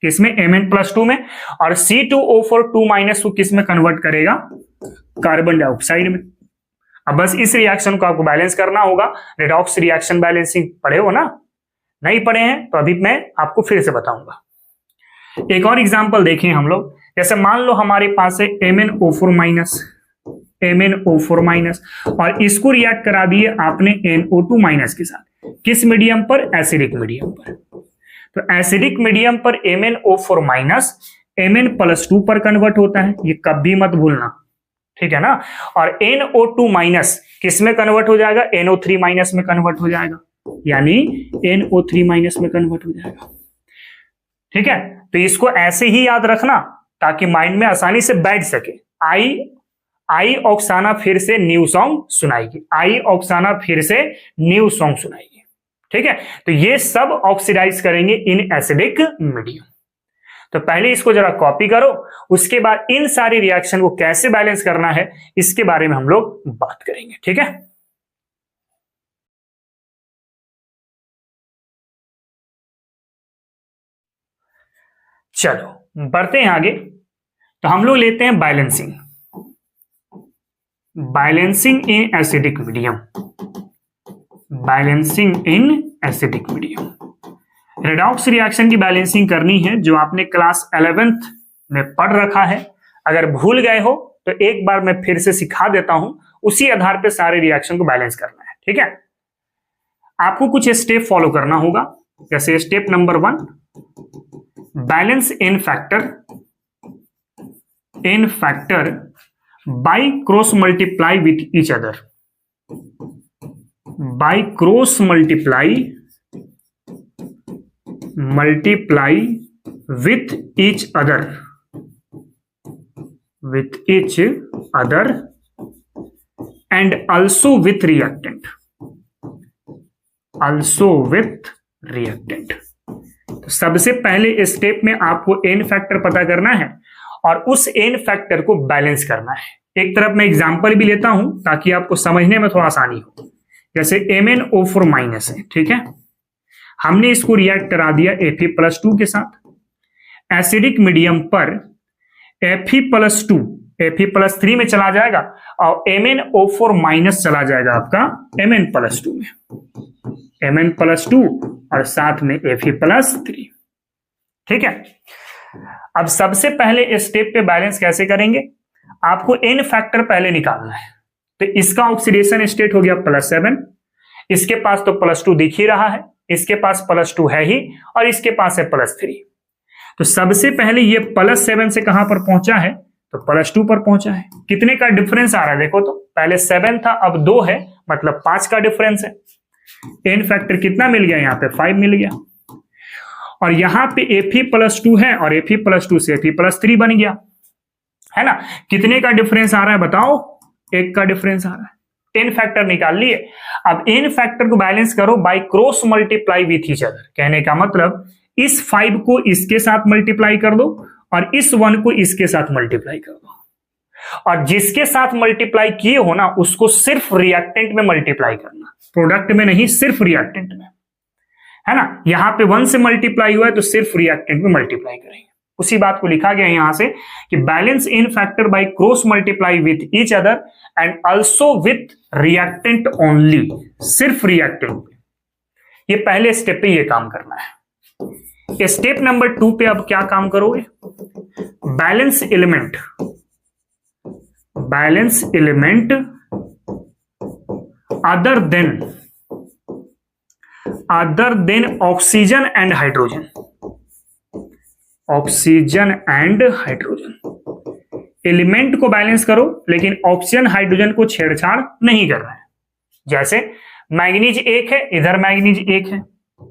किसमें, Mn+2 में, और C2O4 2 माइनस को किस में कन्वर्ट करेगा, कार्बन डाइऑक्साइड में। अब बस इस रिएक्शन को आपको बैलेंस करना होगा। रेडॉक्स रिएक्शन बैलेंसिंग पढ़े हो ना, नहीं पढ़े हैं तो अभी मैं आपको फिर से बताऊंगा। एक और एग्जांपल देखें हम लोग, जैसे मान लो हमारे पास है MnO4 माइनस, MnO4 माइनस, और इसको रिएक्ट करा दिए आपने NO2 माइनस के साथ, किस मीडियम पर, एसिडिक मीडियम पर। तो एसिडिक मीडियम पर MnO4 माइनस Mn+2 पर कन्वर्ट होता है, ये कभी मत भूलना, ठीक है ना। और NO2 माइनस किस में कन्वर्ट हो जाएगा, NO3 माइनस में कन्वर्ट हो जाएगा, यानी NO3 माइनस में कन्वर्ट हो जाएगा, ठीक है। तो इसको ऐसे ही याद रखना ताकि माइंड में आसानी से बैठ सके। आई ऑक्साना फिर से न्यू सॉन्ग सुनाएगी, आई ऑक्साना फिर से न्यू सॉन्ग सुनाएगी, ठीक है। तो ये सब ऑक्सीडाइज करेंगे इन एसिडिक मीडियम। तो पहले इसको जरा कॉपी करो, उसके बाद इन सारी रिएक्शन को कैसे बैलेंस करना है इसके बारे में हम लोग बात करेंगे, ठीक है। चलो बढ़ते हैं आगे। तो हम लोग लेते हैं balancing, balancing in acidic medium, balancing in acidic medium. Redox reaction की बैलेंसिंग करनी है जो आपने क्लास 11th में पढ़ रखा है। अगर भूल गए हो तो एक बार मैं फिर से सिखा देता हूं, उसी आधार पे सारे रिएक्शन को बैलेंस करना है, ठीक है। आपको कुछ स्टेप फॉलो करना होगा, जैसे step number 1, balance in factor by cross multiply with each other, by cross multiply with each other and also with reactant, तो सबसे पहले स्टेप में आपको एन फैक्टर पता करना है और उस एन फैक्टर को बैलेंस करना है। एक तरफ मैं एग्जांपल भी लेता हूं ताकि आपको समझने में थोड़ा आसानी हो। जैसे MnO4 माइनस है, ठीक है, हमने इसको रिएक्ट करा दिया Fe+2 के साथ, एसिडिक मीडियम पर Fe+2 Fe+3 में चला जाएगा और MnO4 माइनस चला जाएगा आपका Mn+2 में, Mn+2 और साथ में Fe+3, ठीक है। अब सबसे पहले स्टेप पे बैलेंस कैसे करेंगे, आपको एन फैक्टर पहले निकालना है। तो इसका ऑक्सीडेशन स्टेट हो गया +7, इसके पास तो +2 दिख ही रहा है, इसके पास +2 है ही और इसके पास है +3। तो सबसे पहले ये +7 से कहां पर पहुंचा है, तो +2 पर पहुंचा है। कितने का डिफरेंस आ रहा है देखो, तो पहले 7 था अब 2 है, मतलब 5 का डिफरेंस है। एन फैक्टर कितना मिल गया, यहाँ पे 5 मिल गया, और यहाँ पे Fe+2 है और Fe+2 से Fe+3 बन गया, है ना। कितने का डिफरेंस आ रहा है बताओ, 1 का डिफरेंस आ रहा है। एन फैक्टर निकाल लिए। अब एन फैक्टर को बैलेंस करो by cross multiply with each other. कहने का मतलब इस 5 को इसके साथ मल्टीप्लाई कर दो और इस 1 को इसके साथ मल्टीप्लाई कर दो, और जिसके साथ मल्टीप्लाई किए हो ना उसको सिर्फ रिएक्टेंट में मल्टीप्लाई करना, प्रोडक्ट में नहीं, सिर्फ रिएक्टेंट में, है ना। यहां पे 1 से मल्टीप्लाई हुआ है तो सिर्फ रिएक्टेंट में मल्टीप्लाई करेंगे। उसी बात को लिखा गया यहां से कि balance in factor by cross multiply with each other and also with reactant only, सिर्फ रिएक्टेंट। ये पहले स्टेप पे ये काम करना है। स्टेप नंबर 2 पे अब क्या काम करोगे, balance element other than oxygen and hydrogen, element को बैलेंस करो लेकिन ऑक्सीजन हाइड्रोजन को छेड़छाड़ नहीं करना है। जैसे मैग्नीज 1 है, इधर मैग्नीज 1 है,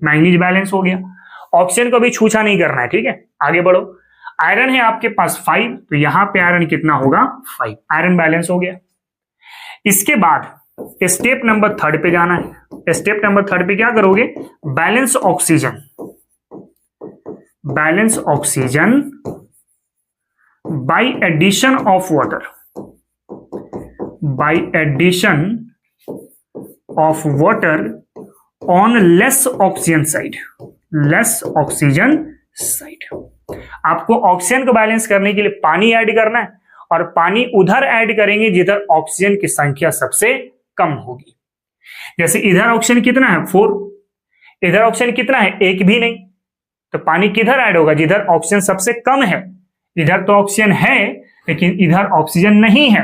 मैग्नीज बैलेंस हो गया, ऑक्सीजन को भी छूछा नहीं करना है। ठीक है, आगे बढ़ो। आयरन है आपके पास 5, तो यहां पे आयरन कितना होगा 5, आयरन बैलेंस हो गया। इसके बाद स्टेप नंबर 3 पे जाना है। स्टेप नंबर 3 पे क्या करोगे, balance oxygen, balance oxygen by addition of water, by addition of water on less oxygen side, less oxygen side. आपको ऑक्सीजन को बैलेंस करने के लिए पानी ऐड करना है और पानी उधर ऐड करेंगे जिधर ऑक्सीजन की संख्या सबसे कम होगी। जैसे इधर ऑक्सीजन कितना है 4, इधर ऑक्सीजन कितना है 1 भी नहीं, तो पानी किधर ऐड होगा जिधर ऑक्सीजन सबसे कम है। इधर तो ऑक्सीजन है लेकिन इधर ऑक्सीजन नहीं है,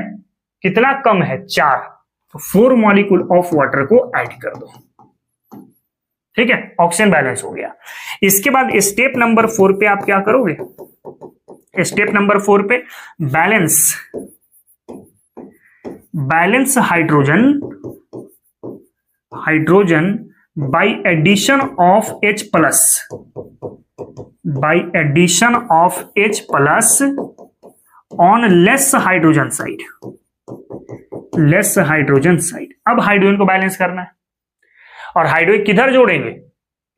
कितना कम है 4, तो 4 मॉलिक्यूल ऑफ वाटर को ऐड कर दो। ठीक है, ऑक्सीजन बैलेंस हो गया। इसके बाद स्टेप नंबर 4 पे आप क्या करोगे, स्टेप नंबर 4 पे balance, balance hydrogen, hydrogen by addition of H plus, by addition of H plus on less hydrogen side, less hydrogen side. अब हाइड्रोजन को बैलेंस करना है और हाइड्रोजन किधर जोड़ेंगे,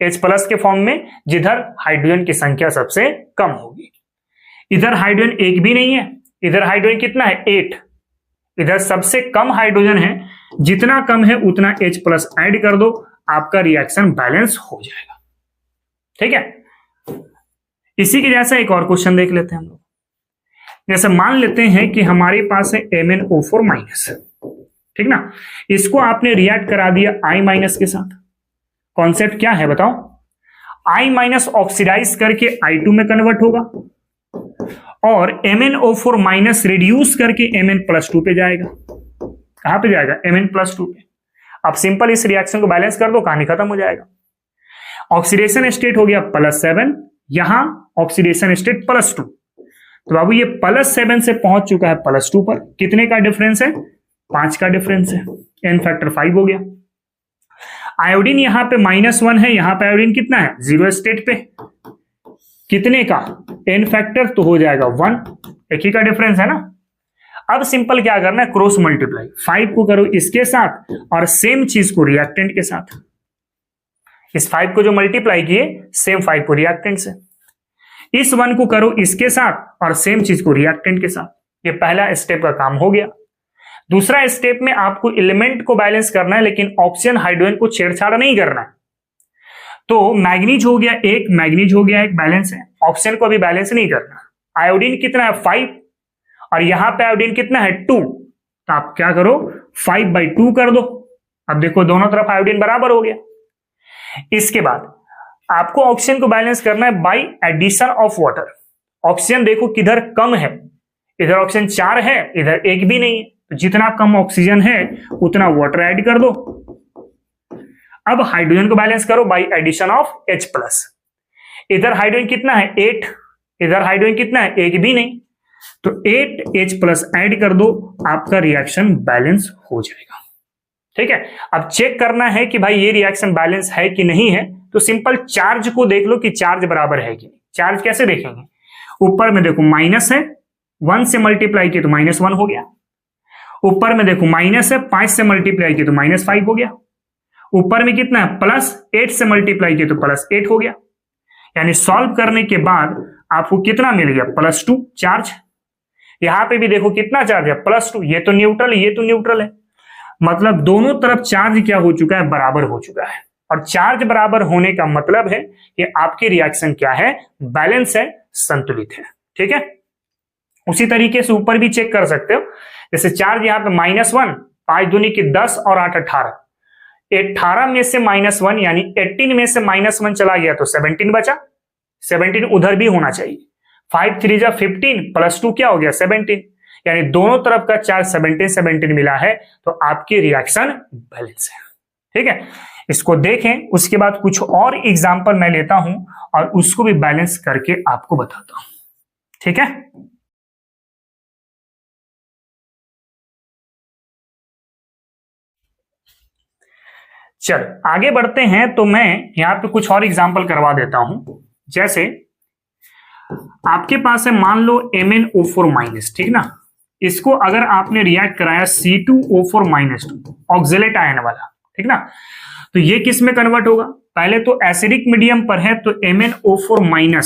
H प्लस के फॉर्म में जिधर हाइड्रोजन की संख्या सबसे कम होगी। इधर हाइड्रोजन 1 भी नहीं है, इधर हाइड्रोजन कितना है 8, इधर सबसे कम हाइड्रोजन है, जितना कम है उतना H प्लस ऐड कर दो, आपका रिएक्शन बैलेंस हो जाएगा। ठीक है, इसी के जैसा एक और क्वेश्चन देख लेते हैं हम लोग। जैसे मान लेते हैं कि हमारे पास है MnO4 माइनस, ठीक ना, इसको आपने रिएक्ट करा दिया I माइनस के साथ। कॉन्सेप्ट क्या है बताओ, I माइनस ऑक्सीडाइज करके I2 में कन्वर्ट होगा और MnO4 माइनस रिड्यूस करके Mn+2 पे जाएगा। कहां पे जाएगा, Mn+2 पे। अब सिंपल इस रिएक्शन को बैलेंस कर दो, कहानी खत्म हो जाएगा। ऑक्सीडेशन स्टेट हो गया +7, यहां ऑक्सीडेशन स्टेट +2, तो बाबू ये +7 से पहुंच चुका है +2 पर। कितने का डिफरेंस है, 5 का डिफरेंस है, n फैक्टर 5 हो गया। आयोडीन यहां पे -1 है, यहां पे आयोडीन कितना है 0 स्टेट पे, कितने का n फैक्टर, तो हो जाएगा 1, एक ही का डिफरेंस है ना। अब सिंपल क्या करना है, क्रॉस मल्टीप्लाई, 5 को करो इसके साथ और सेम चीज को रिएक्टेंट के साथ। इस 5 को जो मल्टीप्लाई किए सेम 5 को रिएक्टेंट से, इस 1 को करो इसके साथ और सेम चीज को रिएक्टेंट के साथ। ये पहला स्टेप का काम हो गया। दूसरा स्टेप में आपको एलिमेंट को बैलेंस करना है लेकिन ऑक्सीजन हाइड्रोजन को छेड़छाड़ नहीं करना है। तो मैग्नीज हो गया 1, मैग्नीज हो गया 1 बैलेंस है, ऑक्सीजन को अभी बैलेंस नहीं करना। आयोडीन कितना है 5 और यहां पे आयोडीन कितना है 2, तो आप क्या करो 5/2 कर दो। अब देखो दोनों तरफ आयोडीन बराबर हो गया। इसके बाद आपको ऑक्सीजन को बैलेंस करना है by addition of water. Oxygen देखो किधर कम है, इधर ऑक्सीजन 4 है, इधर 1 भी नहीं है, तो जितना कम ऑक्सीजन है उतना वाटर ऐड कर दो। अब हाइड्रोजन को बैलेंस करो by addition of H plus. इधर हाइड्रोजन कितना है 8, इधर हाइड्रोजन कितना है 1 भी नहीं, तो 8H प्लस ऐड कर दो, आपका रिएक्शन बैलेंस हो जाएगा। ठीक है, अब चेक करना है कि भाई ये रिएक्शन बैलेंस है कि नहीं है, तो सिंपल चार्ज को देख लो कि चार्ज बराबर है कि नहीं। चार्ज कैसे देखेंगे, ऊपर में देखो माइनस है, 1 से मल्टीप्लाई किए तो -1 हो गया। ऊपर में देखो माइनस है, 5 से मल्टीप्लाई किए तो -5 हो गया। ऊपर में कितना है +8 से मल्टीप्लाई किए तो +8 हो गया। यानी सॉल्व करने के बाद आपको कितना मिल गया +2 चार्ज। यहां पे भी देखो कितना चार्ज है +2, ये तो न्यूट्रल, ये तो न्यूट्रल है, मतलब दोनों तरफ चार्ज क्या हो चुका है, बराबर हो चुका है। और चार्ज बराबर होने का मतलब है कि आपकी रिएक्शन क्या है, बैलेंस है, संतुलित है। ठीक है, उसी तरीके से ऊपर भी चेक कर सकते हो। जैसे चार्ज यहां पे -1, 5 दूनी की 10 और 8 18, 18 में से -1 यानी 18 में से -1 चला गया तो 17 बचा, 17 उधर भी होना चाहिए। 5 3 जा 15 +2 क्या हो गया 17, यानी दोनों तरफ का चार्ज 17 मिला है, तो आपकी रिएक्शन बैलेंस है। ठीक है, इसको देखें, उसके बाद कुछ और एग्जांपल मैं लेता हूं और उसको भी बैलेंस करके आपको बताता हूं। ठीक है। चलो आगे बढ़ते हैं। तो मैं यहां पे कुछ और एग्जांपल करवा देता हूं। जैसे आपके पास है मान लो MnO4-, ठीक ना। इसको अगर आपने रिएक्ट कराया C2O4-2 ऑक्जेलेट आयन वाला, ठीक ना, तो ये किस में कन्वर्ट होगा? पहले तो एसिडिक मीडियम पर है तो MnO4-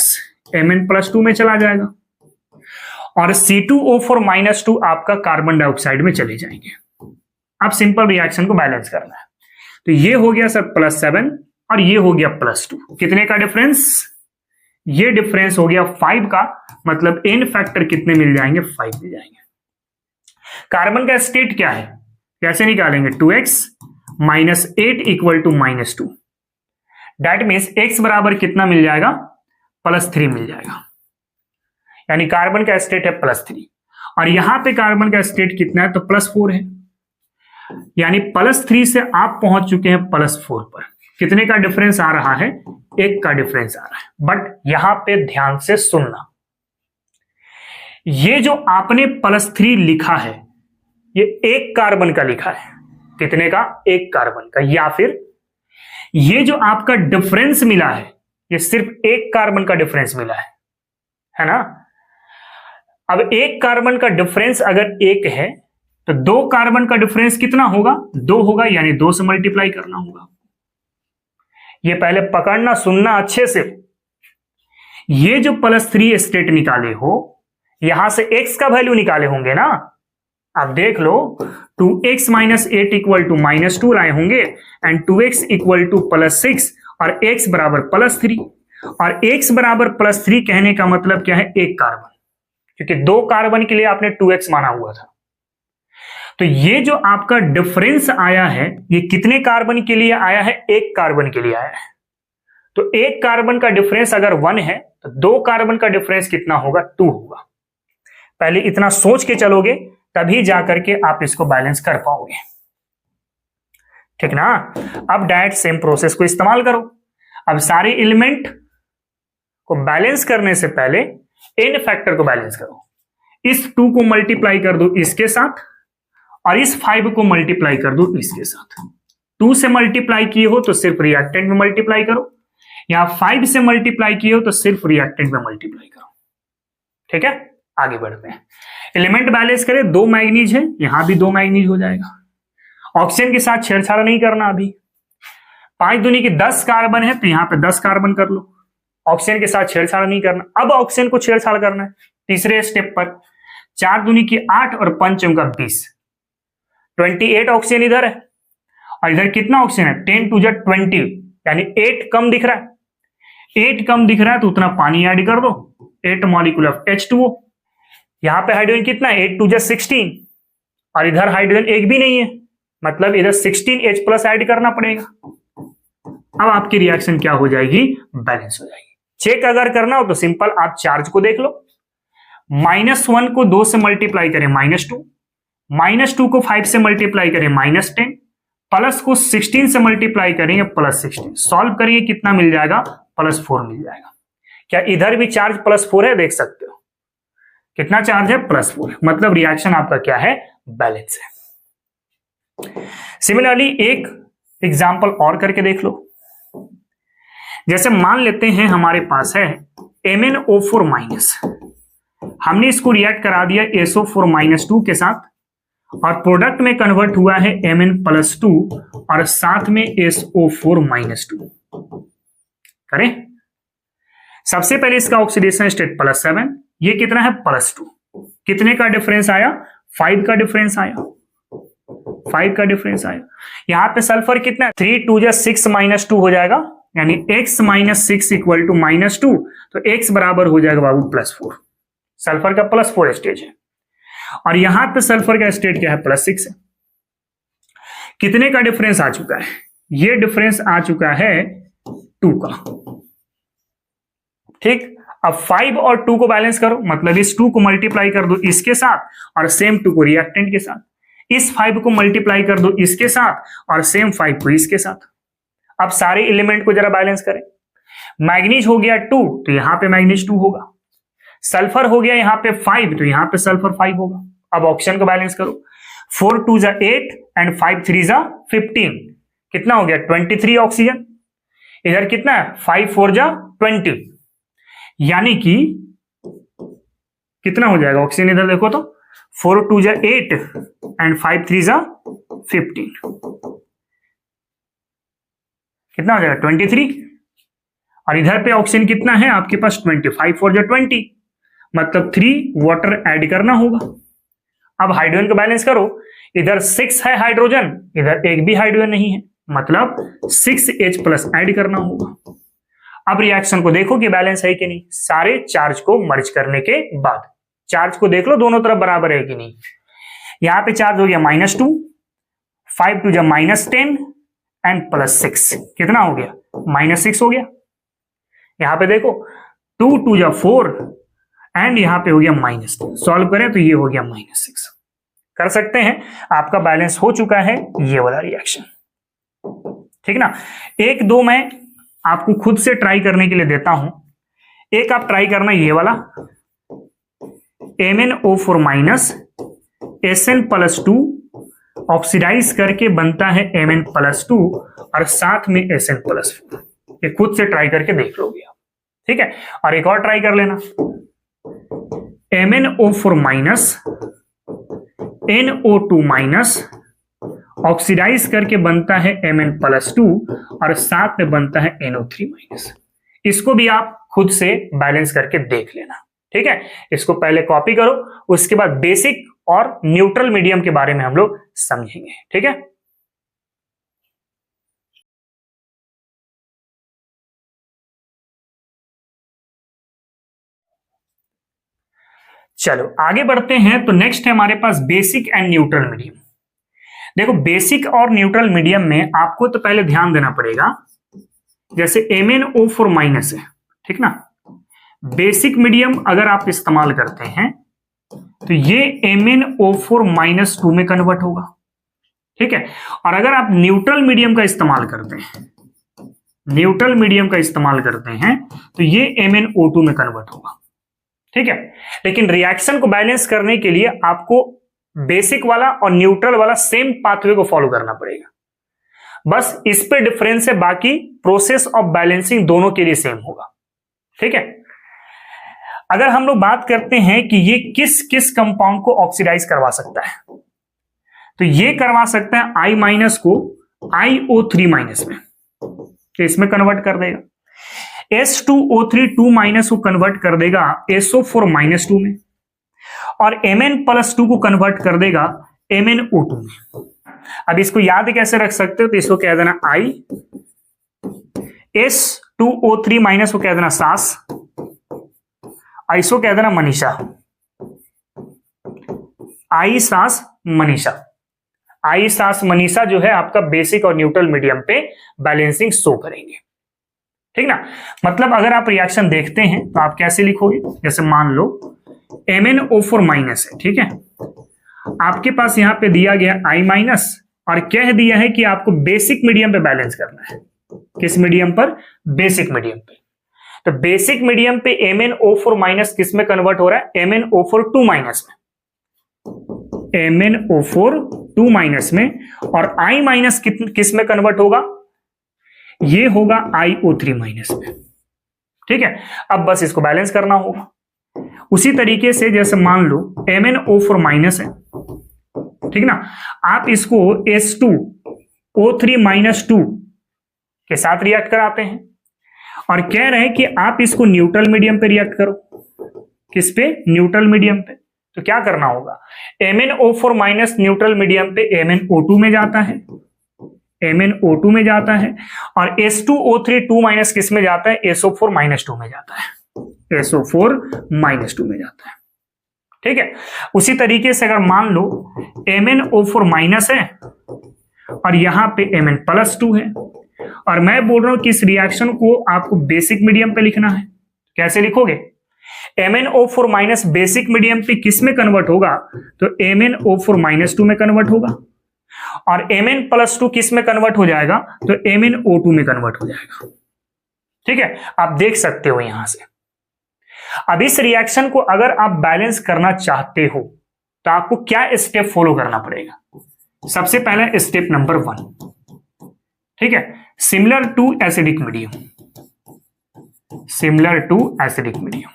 Mn+2 में चला जाएगा और C2O4-2 आपका कार्बन डाइऑक्साइड में चले जाएंगे। अब सिंपल रिएक्शन को बैलेंस करना है। तो ये हो गया सर +7 और ये हो गया +2। कितने का डिफरेंस? ये डिफरेंस हो गया 5 का, मतलब n फैक्टर कितने मिल जाएंगे? 5 मिल जाएंगे। कार्बन का स्टेट क्या है, कैसे निकालेंगे? 2x - 8 = -2। दैट मीन्स x बराबर कितना मिल जाएगा? +3 मिल जाएगा। यानी कार्बन का स्टेट है +3 और यहां पे कार्बन का स्टेट कितना है? तो +4 है। यानी +3 से आप पहुंच चुके हैं +4 पर। कितने का डिफरेंस आ रहा है? 1 का डिफरेंस आ रहा है। बट यहां पे ध्यान से सुनना, ये जो आपने +3 लिखा है ये 1 कार्बन का लिखा है। कितने का? 1 कार्बन का। या फिर ये जो आपका डिफरेंस मिला है ये सिर्फ 1 कार्बन का डिफरेंस मिला है ना। अब 1 कार्बन का डिफरेंस अगर 1 है तो 2 कार्बन का डिफरेंस कितना होगा? 2 होगा, यानी 2 से मल्टीप्लाई करना होगा। ये पहले पकड़ना, सुनना अच्छे से। ये जो +3 स्टेट निकाले हो, यहां से x का वैल्यू निकाले होंगे ना। आप देख लो 2x - 8 = -2 लाए होंगे एंड 2x = +6 और x बराबर +3। और x बराबर +3 कहने का मतलब क्या है? 1 कार्बन, क्योंकि 2 कार्बन के लिए आपने 2x माना हुआ था। तो ये जो आपका डिफरेंस आया है ये कितने कार्बन के लिए आया है? 1 कार्बन के लिए आया है। तो 1 कार्बन का डिफरेंस अगर 1 है तो 2 कार्बन का डिफरेंस कितना होगा? 2 होगा। पहले इतना सोच के चलोगे तभी जाकर के आप इसको बैलेंस कर पाओगे, ठीक ना। अब डायरेक्ट सेम प्रोसेस को इस्तेमाल करो। अब सारे एलिमेंट को बैलेंस करने से पहले n फैक्टर को बैलेंस करो। इस 2 को मल्टीप्लाई कर दो इसके साथ और इस 5 को मल्टीप्लाई कर दो इसके साथ। 2 से मल्टीप्लाई किए हो तो सिर्फ रिएक्टेंट में मल्टीप्लाई करो, यहां 5 से मल्टीप्लाई किए हो तो सिर्फ रिएक्टेंट में मल्टीप्लाई करो, ठीक है। आगे बढ़ते हैं। एलिमेंट बैलेंस करें, 2 मैग्नीज है, यहां भी 2 मैग्नीज हो जाएगा। ऑक्सीजन के साथ छेड़छाड़ नहीं करना अभी। 5 दूनी की 10 कार्बन है तो यहां पे 10 कार्बन कर लो। ऑक्सीजन के साथ छेड़छाड़ नहीं करना। अब ऑक्सीजन को छेड़छाड़ करना है तीसरे स्टेप पर। 4 दूनी की 8 और 5 का 20, 28 ऑक्सीजन इधर है और इधर कितना ऑक्सीजन है? 10 × 20, यानी 8 कम दिख रहा है। 8 कम दिख रहा है तो उतना पानी ऐड कर दो, 8 मॉलिक्यूल ऑफ H2O। यहां पे हाइड्रोजन कितना है? 8 × 16 और इधर हाइड्रोजन एक भी नहीं है, मतलब इधर 16H+ ऐड करना पड़ेगा। अब आपकी रिएक्शन क्या हो जाएगी? बैलेंस हो जाएगी। चेक अगर करना हो तो सिंपल आप चार्ज को देख लो। -1 को 2 से मल्टीप्लाई करें -2, -2 को 5 से मल्टीप्लाई करें -10, प्लस को 16 से मल्टीप्लाई करेंगे +16। सॉल्व करिए कितना मिल जाएगा? +4 मिल जाएगा। क्या इधर भी चार्ज +4 है? देख सकते हो कितना चार्ज है? +4। मतलब रिएक्शन आपका क्या है? बैलेंस है। सिमिलरली एक एग्जांपल और करके देख लो। जैसे मान लेते हैं हमारे पास है MnO4-, हमने इसको रिएक्ट करा दिया SO4-2 के साथ और प्रोडक्ट में कन्वर्ट हुआ है Mn+2 और साथ में SO4-2। करें। सबसे पहले इसका ऑक्सीडेशन स्टेट +7, ये कितना है? +2। कितने का डिफरेंस आया? 5 का डिफरेंस आया। 5 का डिफरेंस आया। यहां पे सल्फर कितना? 3 × 6 - 2 हो जाएगा, यानी x - 6 = -2, तो x बराबर हो जाएगा बाबू +4। सल्फर का +4 स्टेज है और यहां पे सल्फर का स्टेट क्या है? +6 है। कितने का डिफरेंस आ चुका है? ये डिफरेंस आ चुका है 2 का, ठीक। अब 5 और 2 को बैलेंस करो, मतलब इस 2 को मल्टीप्लाई कर दो इसके साथ और सेम 2 को रिएक्टेंट के साथ। इस 5 को मल्टीप्लाई कर दो इसके साथ और सेम 5 को इसके साथ। अब सारे एलिमेंट को जरा बैलेंस करें। मैग्नीज हो गया 2 तो यहां पे मैग्नीज 2 होगा। सल्फर हो गया यहां पे 5 तो यहां पे सल्फर 5 होगा। अब ऑक्सीजन को बैलेंस करो। 4 × 2 = 8 एंड 5 × 3 = 15। कितना हो गया 23 ऑक्सीजन, इधर कितना है 5 4 जा 20, यानी कि कितना हो जाएगा ऑक्सीजन, इधर देखो तो 4 2 जा 8 एंड 5 3 जा 15, कितना हो जाएगा 23। और इधर पे ऑक्सीजन कितना है आपके पास 20, 5 4 जा 20, मतलब 3 वाटर ऐड करना होगा। अब हाइड्रोजन का बैलेंस करो, इधर 6 है हाइड्रोजन, इधर एक भी हाइड्रोजन नहीं है, मतलब 6H प्लस ऐड करना होगा। अब रिएक्शन को देखो कि बैलेंस है कि नहीं, सारे चार्ज को मर्ज करने के बाद चार्ज को देख लो दोनों तरफ बराबर है कि नहीं। यहां पे चार्ज हो गया -2, 5 2 जा -10 एंड +6, कितना हो गया -6 हो गया। यहां पे देखो 2 2 जा 4 एंड यहां पे हो गया -10, सॉल्व करें तो ये हो गया -6। कर सकते हैं, आपका बैलेंस हो चुका है ये वाला रिएक्शन, ठीक ना। एक दो मैं आपको खुद से ट्राई करने के लिए देता हूं, एक आप ट्राई करना ये वाला MnO4- SN+2 ऑक्सीडाइज करके बनता है Mn+2 और साथ में SN+4, ये खुद से ट्राई करके देख लोगे आप, ठीक है। और एक और ट्राई कर लेना, MnO4- NO2- ऑक्सीडाइज करके बनता है Mn+2 और साथ में बनता है NO3-, इसको भी आप खुद से बैलेंस करके देख लेना, ठीक है। इसको पहले कॉपी करो, उसके बाद बेसिक और न्यूट्रल मीडियम के बारे में हम लोग समझेंगे, ठीक है। चलो आगे बढ़ते हैं, तो नेक्स्ट है हमारे पास बेसिक एंड न्यूट्रल मीडियम। देखो बेसिक और न्यूट्रल मीडियम में आपको तो पहले ध्यान देना पड़ेगा, जैसे MnO4- है, ठीक ना। बेसिक मीडियम अगर आप इस्तेमाल करते हैं तो ये MnO4- में कन्वर्ट होगा, ठीक है। और अगर आप न्यूट्रल मीडियम का इस्तेमाल करते हैं, न्यूट्रल मीडियम का इस्तेमाल करते हैं तो ये MnO2 में कन्वर्ट होगा, ठीक है। लेकिन रिएक्शन को बैलेंस करने के लिए आपको बेसिक वाला और न्यूट्रल वाला सेम पाथवे को फॉलो करना पड़ेगा, बस इस पे डिफरेंस है, बाकी प्रोसेस ऑफ बैलेंसिंग दोनों के लिए सेम होगा, ठीक है। अगर हम लोग बात करते हैं कि ये किस किस कंपाउंड को ऑक्सीडाइज करवा सकता है, तो ये करवा सकता है I- को IO3- में, तो इसमें कन्वर्ट कर देगा। H2O3 2- को कन्वर्ट कर देगा SO4- में, और Mn+2 को कन्वर्ट कर देगा MnO2 में। अब इसको याद कैसे रख सकते हो, तो इसको कह देना I, S2O3- को कह देना सास, इसको कह देना मनीषा, आई सास मनीषा। आई सास मनीषा जो है आपका बेसिक और न्यूट्रल मीडियम पे बैलेंसिंग शो करेंगे, ठीक ना। मतलब अगर आप रिएक्शन देखते हैं तो आप कैसे लिखोगे, जैसे मान लो MnO4- है, ठीक है। आपके पास यहां पे दिया गया I- और कह दिया है कि आपको बेसिक मीडियम पे बैलेंस करना है, किस मीडियम पर, बेसिक मीडियम पे। तो बेसिक मीडियम पे MnO4- किस में कन्वर्ट हो रहा है, MnO4 में, MnO4 में, और I- किस में कन्वर्ट होगा, ये होगा IO3- में, ठीक है। अब बस इसको बैलेंस करना होगा। उसी तरीके से जैसे मान लो MnO4- है, ठीक ना, आप इसको H2O3- के साथ रिएक्ट कराते हैं और कह रहे हैं कि आप इसको न्यूट्रल मीडियम पे रिएक्ट करो, किस पे, न्यूट्रल मीडियम पे। तो क्या करना होगा, MnO4- न्यूट्रल मीडियम पे MnO2 में जाता है, MnO2 में जाता है, और H2O3 2- किस में जाता है, SO4- में जाता है, SO4- में जाता है, ठीक है। उसी तरीके से अगर मान लो MnO4- है और यहां पे Mn+2 है, और मैं बोल रहा हूं कि इस रिएक्शन को आपको बेसिक मीडियम पे लिखना है, कैसे लिखोगे, MnO4- बेसिक मीडियम पे किस में कन्वर्ट होगा, तो MnO4- में कन्वर्ट होगा, और Mn+2 किस में कन्वर्ट हो जाएगा, तो MnO2 में कन्वर्ट हो जाएगा, ठीक है। आप देख सकते हो यहां से। अब इस रिएक्शन को अगर आप बैलेंस करना चाहते हो तो आपको क्या स्टेप फॉलो करना पड़ेगा। सबसे पहला स्टेप नंबर 1, ठीक है, similar to acidic medium, similar to acidic medium.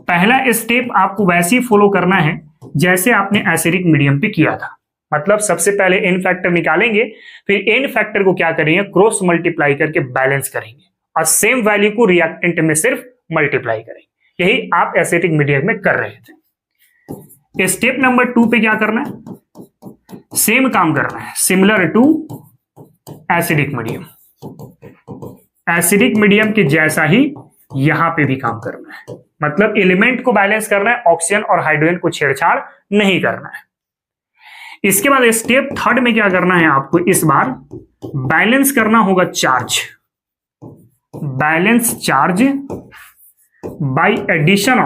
पहला स्टेप आपको वैसे ही फॉलो करना है जैसे आपने एसिडिक मीडियम पे किया था। मतलब सबसे पहले एन फैक्टर निकालेंगे, फिर एन फैक्टर को क्या करेंगे, क्रॉस मल्टीप्लाई करके बैलेंस करेंगे और सेम वैल्यू को रिएक्टेंट में सिर्फ मल्टीप्लाई करेंगे। यही आप एसिडिक मीडियम में कर रहे थे। स्टेप नंबर 2 पे क्या करना है, सेम काम करना है, similar to acidic medium. Acidic medium के जैसा ही यहां पे भी काम करना है, मतलब एलिमेंट को बैलेंस करना है, ऑक्सीजन और हाइड्रोजन को छेड़छाड़ नहीं करना है। इसके बाद स्टेप 3 में क्या करना है आपको, इस बार बैलेंस करना होगा charge, balance charge by addition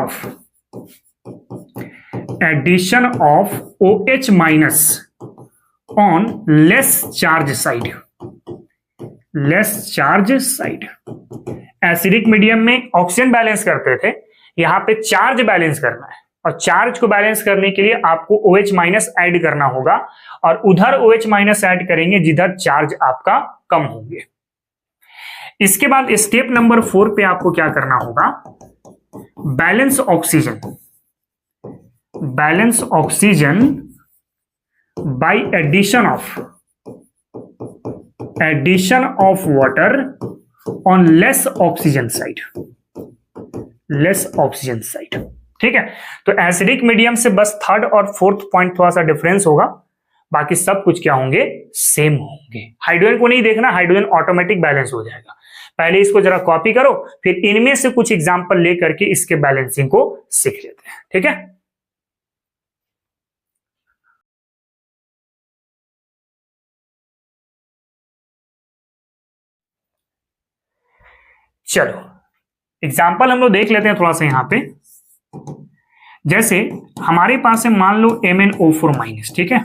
of OH minus on less charge side, less charge side. Acidic medium में ऑक्सीजन बैलेंस करते थे, यहां पे चार्ज बैलेंस करना है और चार्ज को बैलेंस करने के लिए आपको OH माइनस ऐड करना होगा और उधर OH माइनस ऐड करेंगे जिधर चार्ज आपका कम होंगे। इसके बाद स्टेप नंबर 4 पे आपको क्या करना होगा, balance oxygen, balance oxygen by addition of water on less oxygen side, less oxygen side. ठीक है, तो एसिडिक मीडियम से बस 3rd और 4th पॉइंट थोड़ा सा डिफरेंस होगा, बाकी सब कुछ क्या होंगे, सेम होंगे। हाइड्रोजन को नहीं देखना, हाइड्रोजन ऑटोमेटिक बैलेंस हो जाएगा। पहले इसको जरा कॉपी करो, फिर इनमें से कुछ एग्जांपल लेकर के इसके बैलेंसिंग को सीख लेते हैं। ठीक है, चलो एग्जाम्पल हम लोग देख लेते हैं थोड़ा सा यहां पे। जैसे हमारे पास है, मान लो MnO4 माइनस, ठीक है,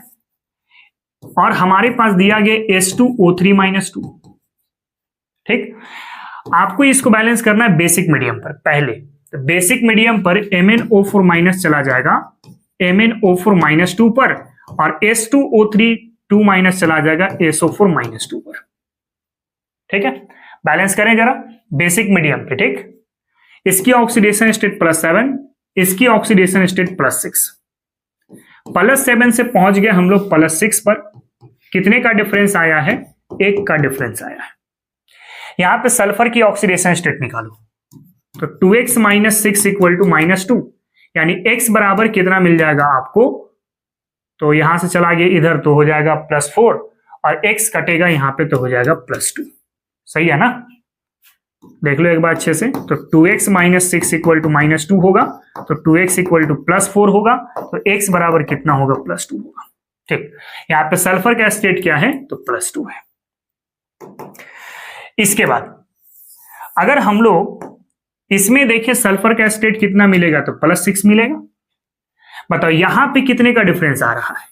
और हमारे पास दिया गया H2O3 माइनस 2। ठीक, आपको इसको बैलेंस करना है बेसिक मीडियम पर। पहले तो बेसिक मीडियम पर MnO4 माइनस चला जाएगा MnO4 माइनस 2 पर, और H2O3 2 माइनस चला जाएगा SO4 माइनस 2 पर। ठीक है, बैलेंस करें जरा बेसिक मीडियम पे। ठीक, इसकी ऑक्सीडेशन स्टेट +7, इसकी ऑक्सीडेशन स्टेट +6। +7 से पहुंच गए हम लोग +6 पर। कितने का डिफरेंस आया है, 1 का डिफरेंस आया है। यहां पे सल्फर की ऑक्सीडेशन स्टेट निकालो, तो 2x माइनस 6 इक्वल टू -2, यानी x बराबर कितना मिल जाएगा आपको, तो यहां से चला गया इधर तो हो जाएगा +4 और x कटेगा यहां पे तो हो जाएगा +2। सही है ना, देख लो एक बार अच्छे से। तो 2x माइनस 6 इक्वल टू -2 होगा, तो 2x इक्वल टू +4 होगा, तो x बराबर कितना होगा, +2 होगा। ठीक, यहां पे सल्फर का स्टेट क्या है, तो +2 है। इसके बाद अगर हम लोग इसमें देखें सल्फर का स्टेट कितना मिलेगा, तो +6 मिलेगा। बताओ यहां पे कितने का डिफरेंस आ रहा है,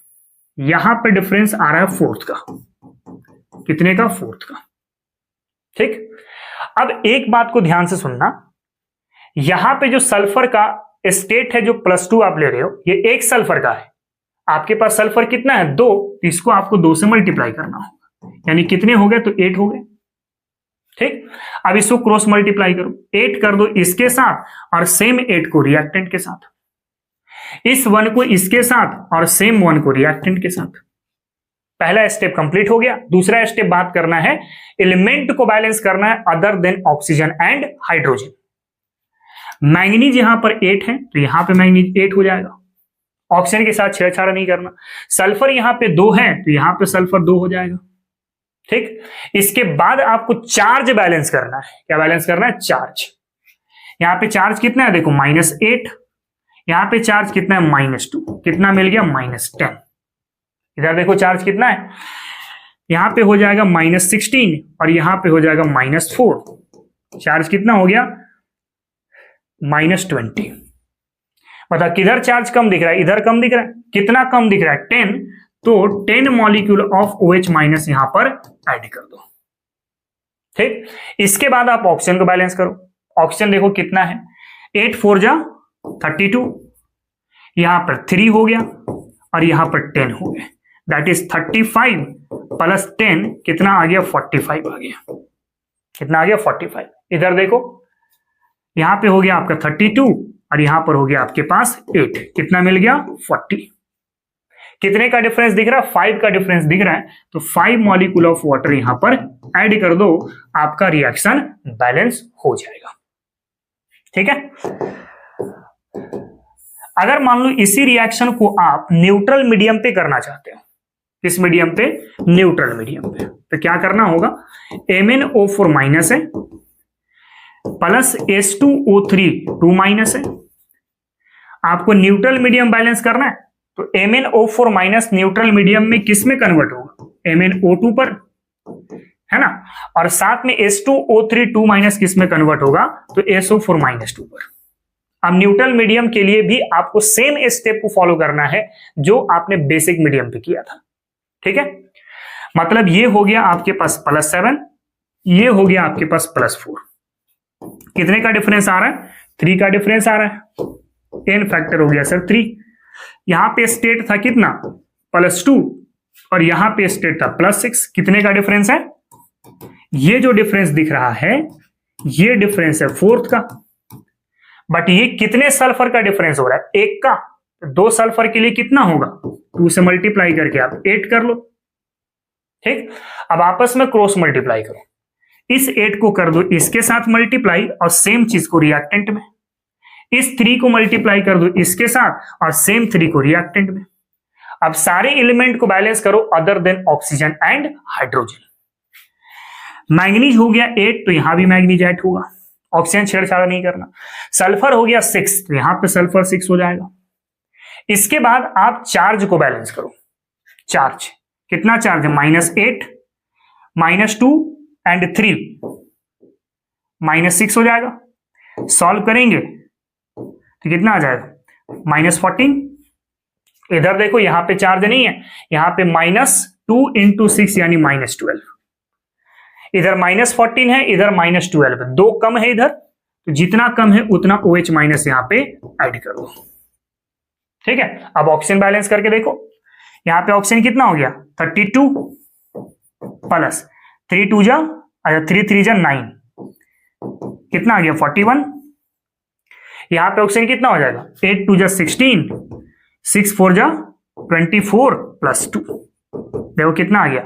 यहां पे डिफरेंस आ रहा है 4th का। कितने का, 4th का। ठीक, अब एक बात को ध्यान से सुनना, यहां पे जो सल्फर का स्टेट है जो +2 आप ले रहे हो, ये एक सल्फर का है। आपके पास सल्फर कितना है, 2, तो इसको आपको 2 से मल्टीप्लाई करना होगा, यानी कितने हो गए, तो 8 हो गए। ठीक, अब इसको क्रॉस मल्टीप्लाई करो, 8 कर दो इसके साथ और सेम 8 को रिएक्टेंट के साथ, इस 1 को इसके साथ और सेम 1 को रिएक्टेंट के साथ। पहला स्टेप कंप्लीट हो गया। दूसरा स्टेप बात करना है, एलिमेंट को बैलेंस करना है other than oxygen and hydrogen. Manganese यहां पर 8 है, तो यहां पे मैंगनीज 8 हो जाएगा, ऑक्सीजन के साथ छेड़छाड़ नहीं करना। सल्फर यहां पे 2 है, तो यहां पे सल्फर 2 हो जाएगा। ठीक, इसके बाद आपको चार्ज बैलेंस करना है। क्या बैलेंस करना है, चार्ज। यहां पे चार्ज कितना है, देखो -8, यहां पे चार्ज कितना है, -2, कितना मिल गया, -10। इधर देखो चार्ज कितना है, यहां पे हो जाएगा -16 और यहां पे हो जाएगा -4। चार्ज कितना हो गया, -20। मतलब किधर चार्ज कम दिख रहा है, इधर कम दिख रहा है। कितना कम दिख रहा है, 10, तो 10 मॉलिक्यूल ऑफ OH माइनस यहां पर ऐड कर दो। ठीक, इसके बाद आप ऑक्सीजन को बैलेंस करो। ऑक्सीजन देखो कितना है, 8 4 जा 32, यहां पर 3 हो गया और यहां पर 10 हो गया, दैट इज 35 प्लस 10 कितना आ गया 45 आ गया। कितना आ गया 45। इधर देखो यहां पे हो गया आपका 32 और यहां पर हो गया आपके पास 8, कितना मिल गया 40। कितने का डिफरेंस दिख रहा है 5 का डिफरेंस दिख रहा है, तो 5 मॉलिक्यूल ऑफ वाटर यहां पर ऐड कर दो, आपका रिएक्शन बैलेंस हो जाएगा। ठीक है। अगर मान लो इसी रिएक्शन को आप न्यूट्रल मीडियम पे करना चाहते हो, किस मीडियम पे, न्यूट्रल मीडियम पे, तो क्या करना होगा, MnO4 माइनस है प्लस H2O3 2 माइनस है। आपको न्यूट्रल मीडियम बैलेंस करना है, तो MnO4 माइनस न्यूट्रल मीडियम में किस में कन्वर्ट होगा, MnO2 पर, है ना, और साथ में H2O3 2 माइनस किस में कन्वर्ट होगा, तो SO4 माइनस 2 पर। अब न्यूट्रल मीडियम के लिए भी आपको सेम स्टेप को फॉलो करना है जो आपने बेसिक मीडियम पे किया था। ठीक है, मतलब ये हो गया आपके पास +7, ये हो गया आपके पास +4। कितने का डिफरेंस आ रहा है, 3 का डिफरेंस आ रहा है। n फैक्टर हो गया सर 3। यहां पे स्टेट था कितना +2 और यहां पे स्टेट था +6। कितने का डिफरेंस है, ये जो डिफरेंस दिख रहा है ये डिफरेंस है 4th का। बट ये कितने सल्फर का डिफरेंस हो रहा है, 1 का। 2 सल्फर के लिए कितना होगा, 2 से मल्टीप्लाई करके आप 8 कर लो। ठीक, अब आपस में क्रॉस मल्टीप्लाई करो, इस 8 को कर दो इसके साथ मल्टीप्लाई और सेम चीज को रिएक्टेंट में, इस 3 को मल्टीप्लाई कर दो इसके साथ और सेम 3 को रिएक्टेंट में। अब सारे एलिमेंट को बैलेंस करो other than oxygen and hydrogen. Manganese हो गया 8, तो यहां भी मैंगनीज ऐड होगा, ऑक्सीजन छेड़छाड़ नहीं करना। सल्फर हो गया 6, तो यहां पे सल्फर 6 हो जाएगा। इसके बाद आप चार्ज को बैलेंस करो। चार्ज कितना चार्ज है, -8 -2 एंड 3 -6 हो जाएगा। सॉल्व करेंगे तो कितना आ जाएगा -14। इधर देखो यहां पे चार्ज नहीं है, यहां पे -2 × 6 यानी -12। इधर -14 है, इधर -12 है, 2 कम है इधर, तो जितना कम है उतना OH माइनस यहां पे ऐड कर दो। ठीक है, अब ऑक्सीजन बैलेंस करके देखो, यहां पे ऑक्सीजन कितना हो गया 32 प्लस 3 2 जा, अच्छा 3 3 जा 9, कितना आ गया 41। यहां पे ऑक्सीजन कितना हो जाएगा 8 2 जा 16, 6 4 जा 24 प्लस 2, देखो कितना आ गया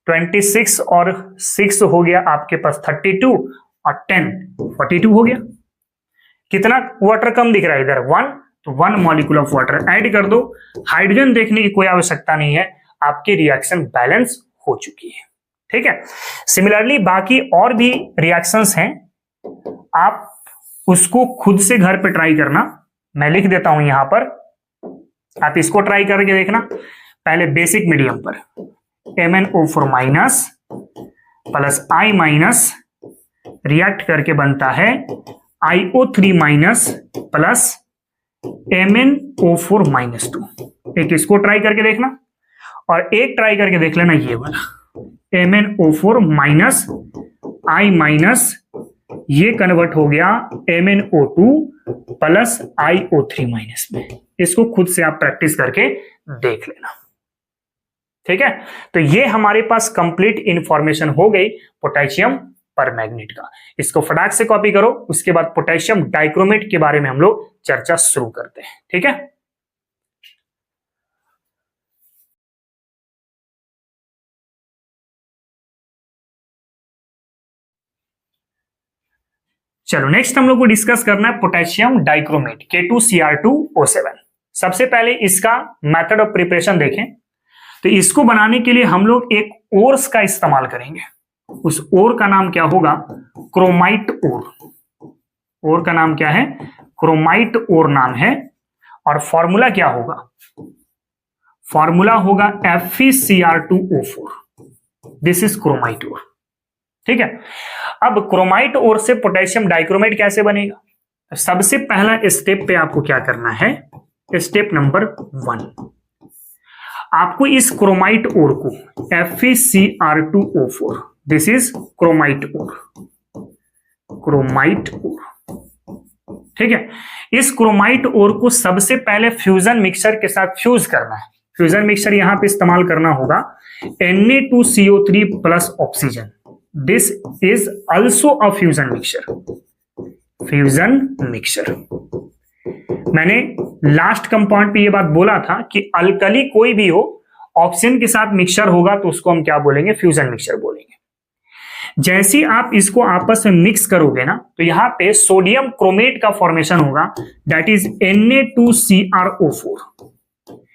26 और 6 हो गया आपके पास 32 और 10 42 हो गया। कितना वाटर कम दिख रहा है इधर 1, तो 1 मॉलिक्यूल ऑफ वाटर ऐड कर दो। हाइड्रोजन देखने की कोई आवश्यकता नहीं है, आपकी रिएक्शन बैलेंस हो चुकी है। ठीक है, सिमिलरली बाकी और भी रिएक्शंस हैं, आप उसको खुद से घर पे ट्राई करना, मैं लिख देता हूं यहां पर, आप इसको ट्राई करके देखना। पहले बेसिक मीडियम पर MnO4 minus plus I minus react करके बनता है IO3 minus plus MnO4 minus 2। एक इसको ट्राई करके देखना और एक ट्राई करके देख लेना ये वाला MnO4 माइनस I माइनस, ये कन्वर्ट हो गया MnO2 प्लस IO3 माइनस में। इसको खुद से आप प्रैक्टिस करके देख लेना। ठीक है, तो ये हमारे पास कंप्लीट इंफॉर्मेशन हो गई पोटेशियम परमैंगनीट का। इसको फटाक से कॉपी करो, उसके बाद पोटेशियम डाइक्रोमेट के बारे में हम लोग चर्चा शुरू करते हैं। ठीक है, चलो नेक्स्ट हम लोग को डिस्कस करना है पोटेशियम डाइक्रोमेट K2Cr2O7। सबसे पहले इसका मेथड ऑफ प्रिपरेशन देखें, तो इसको बनाने के लिए हम लोग एक ओर्स का इस्तेमाल करेंगे। उस ओर का नाम क्या होगा, क्रोमाइट ओर। ओर का नाम क्या है, क्रोमाइट ओर नाम है। और फॉर्मूला क्या होगा, फॉर्मूला होगा FeCr2O4। This is chromite ore. ठीक है, अब क्रोमाइट ओर से पोटेशियम डाइक्रोमेट कैसे बनेगा, सबसे पहला स्टेप पे आपको क्या करना है, स्टेप नंबर 1, आपको इस क्रोमाइट ओर को FeCr2O4, this is chromite ore, chromite ore. ठीक है, इस क्रोमाइट ओर को सबसे पहले फ्यूजन मिक्सचर के साथ फ्यूज करना है। फ्यूजन मिक्सचर यहां पे इस्तेमाल करना होगा Na2CO3 plus oxygen. This is also a fusion mixture. Fusion mixture, मैंने लास्ट कंपाउंड पे ये बात बोला था कि अल्कली कोई भी हो, ऑक्सीजन के साथ मिक्सचर होगा तो उसको हम क्या बोलेंगे? फ्यूजन मिक्सचर बोलेंगे। जैसे आप इसको आपस में मिक्स करोगे ना, तो यहां पे सोडियम क्रोमेट का फॉर्मेशन होगा, दैट इज Na2CrO4।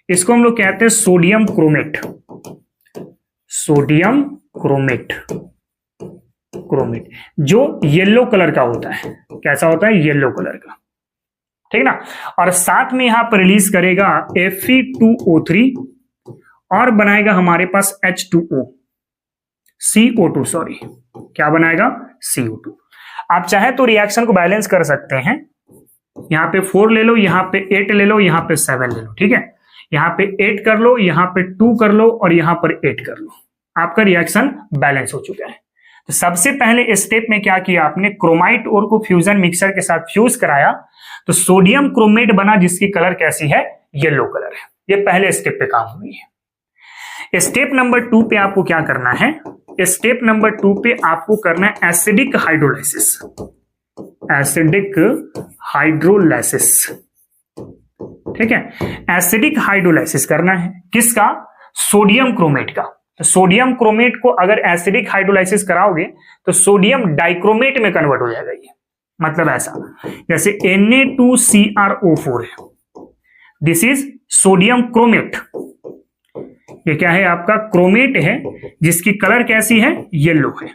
इसको हम लोग कहते हैं sodium chromate. Sodium chromate, chromate जो येलो कलर का होता है। कैसा होता है? येलो कलर का, ठीक ना। और साथ में यहां पर रिलीज करेगा Fe2O3 और बनाएगा हमारे पास H2O, CO2, सॉरी, क्या बनाएगा? CO2। आप चाहे तो रिएक्शन को बैलेंस कर सकते हैं, यहां पे 4 ले लो, यहां पे 8 ले लो, यहां पे 7 ले लो, ठीक है। यहां पे 8 कर लो, यहां पे 2 कर लो और यहां पर 8 कर लो, आपका रिएक्शन बैलेंस हो चुका है। तो सबसे पहले स्टेप में क्या किया आपने? क्रोमाइट ओर को फ्यूजन मिक्सर के साथ फ्यूज कराया, तो सोडियम क्रोमेट बना जिसकी कलर कैसी है? येलो कलर है। ये पहले स्टेप पे काम हुई है। स्टेप नंबर 2 पे आपको क्या करना है? स्टेप नंबर 2 पे आपको करना है एसिडिक हाइड्रोलाइसिस। एसिडिक हाइड्रोलाइसिस, ठीक है। एसिडिक हाइड्रोलाइसिस करना है किसका? सोडियम क्रोमेट का। तो सोडियम क्रोमेट को अगर एसिडिक हाइड्रोलाइसिस कराओगे तो सोडियम डाइक्रोमेट में कन्वर्ट हो जाएगा। ये मतलब ऐसा, जैसे Na2CrO4 है, दिस इज सोडियम क्रोमेट। ये क्या है? आपका क्रोमेट है जिसकी कलर कैसी है? येलो है,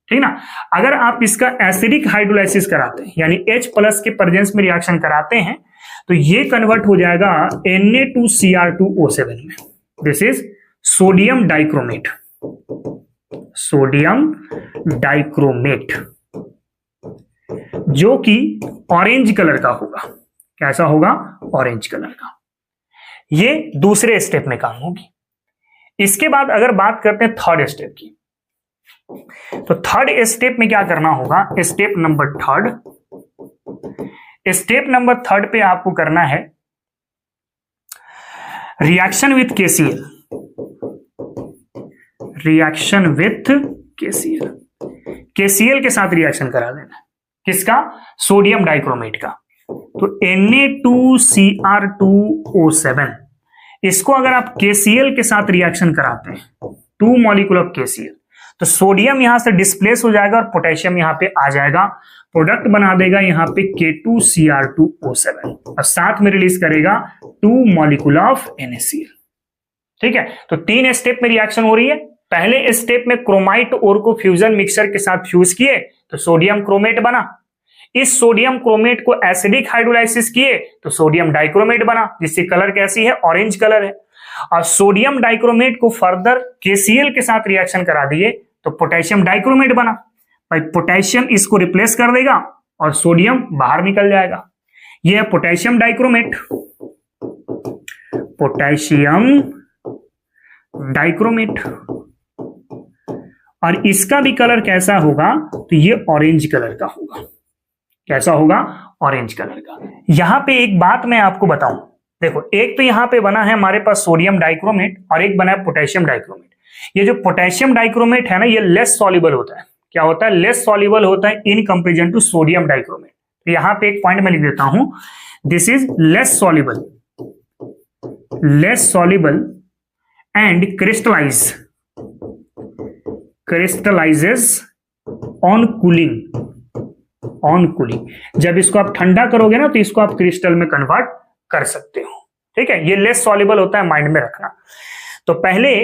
ठीक ना। अगर आप इसका एसिडिक हाइड्रोलाइसिस कराते हैं, यानी H+ के प्रेजेंस में रिएक्शन कराते हैं, तो ये कन्वर्ट हो जाएगा Na2Cr2O7 में। This is sodium dichromate. Sodium dichromate जो कि ऑरेंज कलर का होगा। कैसा होगा? ऑरेंज कलर का। ये दूसरे स्टेप में काम होगी। इसके बाद अगर बात करते हैं थर्ड स्टेप की, तो थर्ड स्टेप में क्या करना होगा? स्टेप नंबर थर्ड पे आपको करना है reaction with KCl। Reaction with KCl, KCl के साथ रिएक्शन करा देना। किसका? सोडियम डाइक्रोमेट का। तो Na2Cr2O7, इसको अगर आप KCl के साथ रिएक्शन कराते हैं, 2 मॉलिक्यूल ऑफ KCl, तो सोडियम यहां से डिस्प्लेस हो जाएगा और पोटेशियम यहां पे आ जाएगा, प्रोडक्ट बना देगा यहां पे K2Cr2O7 और साथ में रिलीज करेगा 2 मॉलिक्यूल ऑफ NaCl, ठीक है। तो 3 स्टेप में रिएक्शन हो रही है। पहले स्टेप में क्रोमाइट ओर को फ्यूजन मिक्सचर के साथ फ्यूज किए तो सोडियम क्रोमेट बना। इस सोडियम क्रोमेट को एसिडिक हाइड्रोलाइसिस किए तो सोडियम डाइक्रोमेट बना जिसकी कलर कैसी है? ऑरेंज कलर है। और सोडियम डाइक्रोमेट को फर्दर KCl के साथ रिएक्शन करा दिए तो पोटेशियम डाइक्रोमेट बना। भाई पोटेशियम इसको रिप्लेस कर देगा और सोडियम बाहर निकल जाएगा। यह है पोटेशियम डाइक्रोमेट। पोटेशियम डाइक्रोमेट, और इसका भी कलर कैसा होगा? तो ये ऑरेंज कलर का होगा। कैसा होगा? ऑरेंज कलर का। यहां पे एक बात मैं आपको बताऊं, देखो एक तो यहां पे बना है हमारे पास सोडियम डाइक्रोमेट और एक बना है पोटेशियम डाइक्रोमेट। ये जो पोटेशियम डाइक्रोमेट है ना, ये लेस सॉल्युबल होता है। क्या होता है? लेस सॉल्युबल होता है in comparison to sodium dichromate. तो यहां पे एक पॉइंट मैं लिख देता हूं, this is less soluble, less soluble and crystallizes on cooling। जब इसको आप ठंडा करोगे ना तो इसको आप क्रिस्टल में कन्वर्ट कर सकते हो, ठीक है। ये लेस सॉल्युबल होता है, माइंड में रखना। तो पहले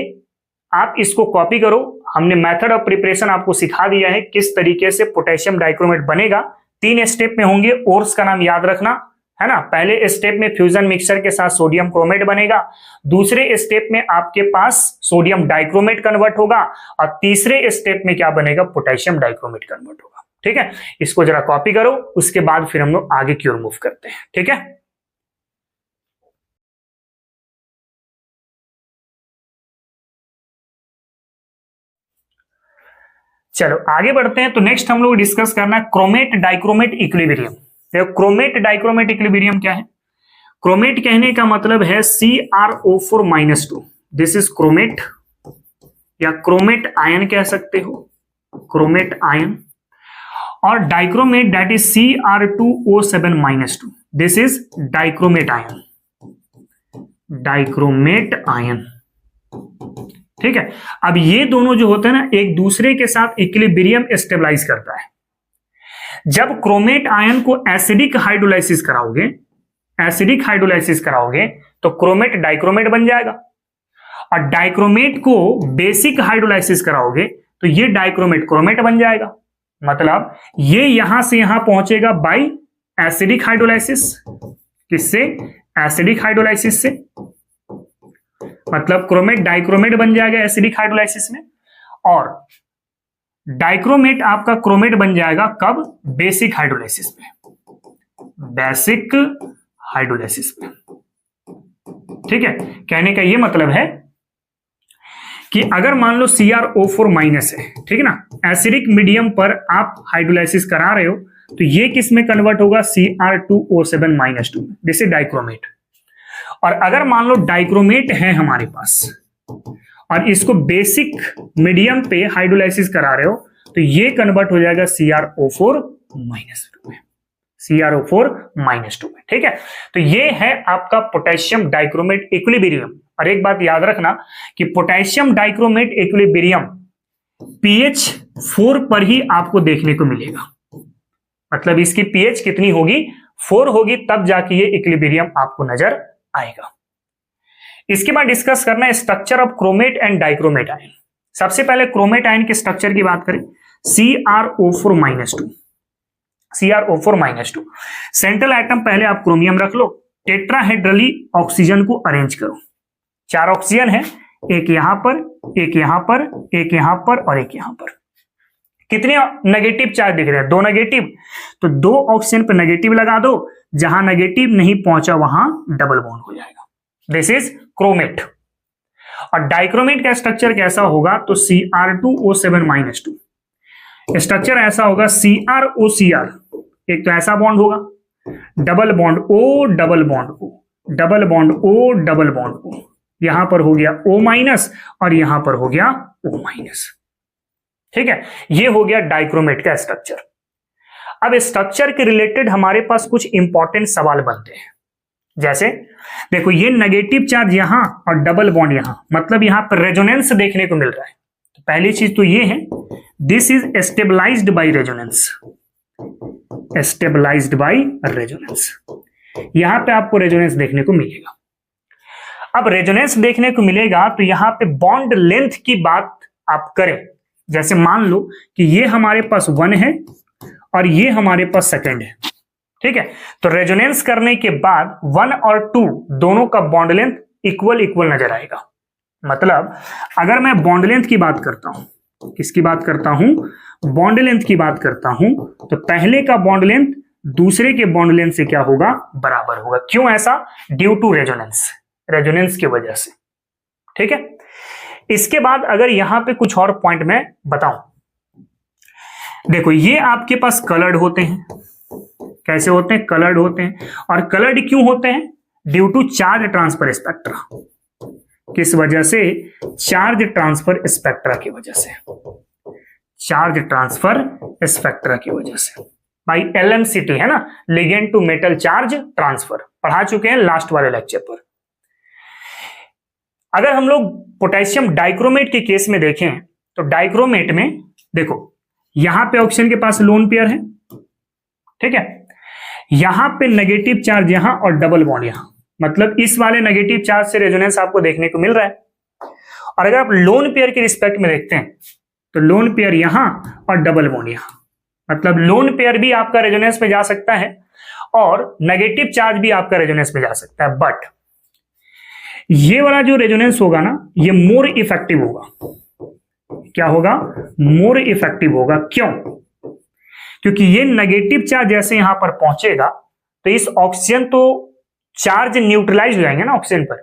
आप इसको कॉपी करो। हमने मेथड ऑफ प्रिपरेशन आपको सिखा दिया है किस तरीके से पोटेशियम डाइक्रोमेट बनेगा। 3 स्टेप में होंगे, ओर्स का नाम याद रखना है ना। पहले स्टेप में फ्यूजन मिक्सचर के साथ सोडियम क्रोमेट बनेगा, दूसरे स्टेप में आपके पास सोडियम डाइक्रोमेट कन्वर्ट होगा और तीसरे स्टेप में क्या बनेगा? पोटेशियम डाइक्रोमेट कन्वर्ट होगा, ठीक है। इसको जरा कॉपी करो, उसके बाद फिर हम लोग आगे की ओर मूव करते हैं, ठीक है। चलो आगे बढ़ते हैं। तो नेक्स्ट हम लोग डिस्कस करना है क्रोमेट डाइक्रोमेट इक्विलिब्रियम। देखो क्रोमेट डाइक्रोमेट इक्विलिब्रियम क्या है? क्रोमेट कहने का मतलब है CrO4-2, दिस इज क्रोमेट या क्रोमेट आयन कह सकते हो, क्रोमेट आयन। और dichromate that is Cr2O7-2, this is dichromate ion, dichromate ion. ठीक है, अब ये दोनों जो होते हैं ना एक दूसरे के साथ इक्विलिब्रियम स्टेबलाइज करता है। जब क्रोमेट आयन को एसिडिक हाइड्रोलाइसिस कराओगे, एसिडिक हाइड्रोलाइसिस कराओगे तो क्रोमेट डाइक्रोमेट बन जाएगा, और डाइक्रोमेट को बेसिक हाइड्रोलाइसिस कराओगे तो ये डाइक्रोमेट क्रोमेट बन जाएगा। मतलब ये यहां से यहां पहुंचेगा बाय एसिडिक हाइड्रोलाइसिस। किससे? एसिडिक हाइड्रोलाइसिस से। मतलब क्रोमेट डाइक्रोमेट बन जाएगा एसिडिक हाइड्रोलाइसिस में, और डाइक्रोमेट आपका क्रोमेट बन जाएगा कब? बेसिक हाइड्रोलाइसिस में, बेसिक हाइड्रोलाइसिस में। ठीक है, कहने का यह मतलब है कि अगर मान लो CrO4- है, ठीक है ना, एसिडिक मीडियम पर आप हाइड्रोलाइसिस करा रहे हो तो ये किस में कन्वर्ट होगा? Cr2O7-2, this is dichromate. और अगर मान लो डाइक्रोमेट है हमारे पास और इसको बेसिक मीडियम पे हाइड्रोलाइसिस करा रहे हो तो ये कन्वर्ट हो जाएगा CrO4- में, CrO4- में। ठीक है, तो ये है आपका पोटेशियम डाइक्रोमेट इक्विलिब्रियम। और एक बात याद रखना कि पोटेशियम डाइक्रोमेट इक्विलिब्रियम pH 4 पर ही आपको देखने को मिलेगा। मतलब इसकी pH कितनी होगी? 4 होगी, तब जाके ये इक्विलिब्रियम आपको नजर आएगा। इसके बाद डिस्कस करना है structure of chromate and dichromate ion. सबसे पहले क्रोमेट आयन के स्ट्रक्चर की बात करें, CrO4-2, CrO4-2। सेंट्रल एटम पहले आप क्रोमियम रख लो, टेट्राहेड्रली ऑक्सीजन को अरेंज करो। 4 ऑक्सीजन है, एक यहां पर, एक यहां पर, एक यहां पर और एक यहां पर। कितने नेगेटिव चार्ज दिख रहे हैं? 2 नेगेटिव, तो 2 ऑक्सीजन पे नेगेटिव लगा दो, जहां नेगेटिव नहीं पहुंचा वहां डबल बॉन्ड हो जाएगा। This is chromate. और डाइक्रोमेट का स्ट्रक्चर कैसा होगा? तो Cr2O7-2, स्ट्रक्चर ऐसा होगा CrOCr, एक तो ऐसा बॉन्ड होगा, double bond O, double bond O, double bond O, double bond O, यहां पर हो गया O- और यहां पर हो गया O-। ठीक है, ये हो गया डाइक्रोमेट का स्ट्रक्चर। अब स्ट्रक्चर के रिलेटेड हमारे पास कुछ इंपॉर्टेंट सवाल बनते हैं। जैसे देखो, ये नेगेटिव चार्ज यहां और डबल बॉन्ड यहां, मतलब यहां पर रेजोनेंस देखने को मिल रहा है। तो पहली चीज तो ये है, this is stabilised by resonance, stabilised by resonance. यहां पे आपको रेजोनेंस देखने को मिलेगा। अब रेजोनेंस देखने को मिलेगा तो यहां पे बॉन्ड लेंथ की बात आप करें, जैसे मान लो कि ये हमारे पास 1 है और ये हमारे पास सेकंड है। ठीक है, तो रेजोनेंस करने के बाद 1 और 2 दोनों का बॉन्ड लेंथ इक्वल इक्वल नजर आएगा। मतलब अगर मैं बॉन्ड लेंथ की बात करता हूं, किसकी बात करता हूं? बॉन्ड लेंथ की बात करता हूं, तो पहले का बॉन्ड लेंथ दूसरे के बॉन्ड लेंथ से क्या होगा? बराबर होगा। क्यों ऐसा? ड्यू टू रेजोनेंस, रेजोनेंस की वजह से। ठीक है, इसके बाद अगर यहां पे कुछ और पॉइंट मैं बताऊं, देखो ये आपके पास कलर्ड होते हैं। कैसे होते हैं? कलर्ड होते हैं। और कलर्ड क्यों होते हैं? Due to charge transfer spectra. किस वजह से? चार्ज ट्रांसफर स्पेक्ट्रा की वजह से, चार्ज ट्रांसफर स्पेक्ट्रा की वजह से। भाई LMCT है ना, ligand to metal charge transfer, पढ़ा चुके हैं लास्ट वाले लेक्चर पर। अगर हम लोग पोटेशियम डाइक्रोमेट के केस में देखें तो डाइक्रोमेट में देखो यहां पे ऑक्सीजन के पास लोन पेयर है, ठीक है, यहां पे नेगेटिव चार्ज यहां और डबल बॉन्ड यहां, मतलब इस वाले नेगेटिव चार्ज से रेजोनेंस आपको देखने को मिल रहा है। और अगर आप लोन पेयर के रिस्पेक्ट में देखते हैं तो लोन पेयर यहां और डबल बॉन्ड यहां, मतलब लोन पेयर भी आपका रेजोनेंस में जा सकता है और नेगेटिव चार्ज भी आपका रेजोनेंस में जा सकता है। बट ये वाला जो रेजोनेंस होगा ना, ये मोर इफेक्टिव होगा। क्या होगा? मोर इफेक्टिव होगा। क्यों? क्योंकि ये नेगेटिव चार्ज जैसे यहां पर पहुंचेगा तो इस ऑक्सीजन तो चार्ज न्यूट्रलाइज हो जाएंगे ना ऑक्सीजन पर।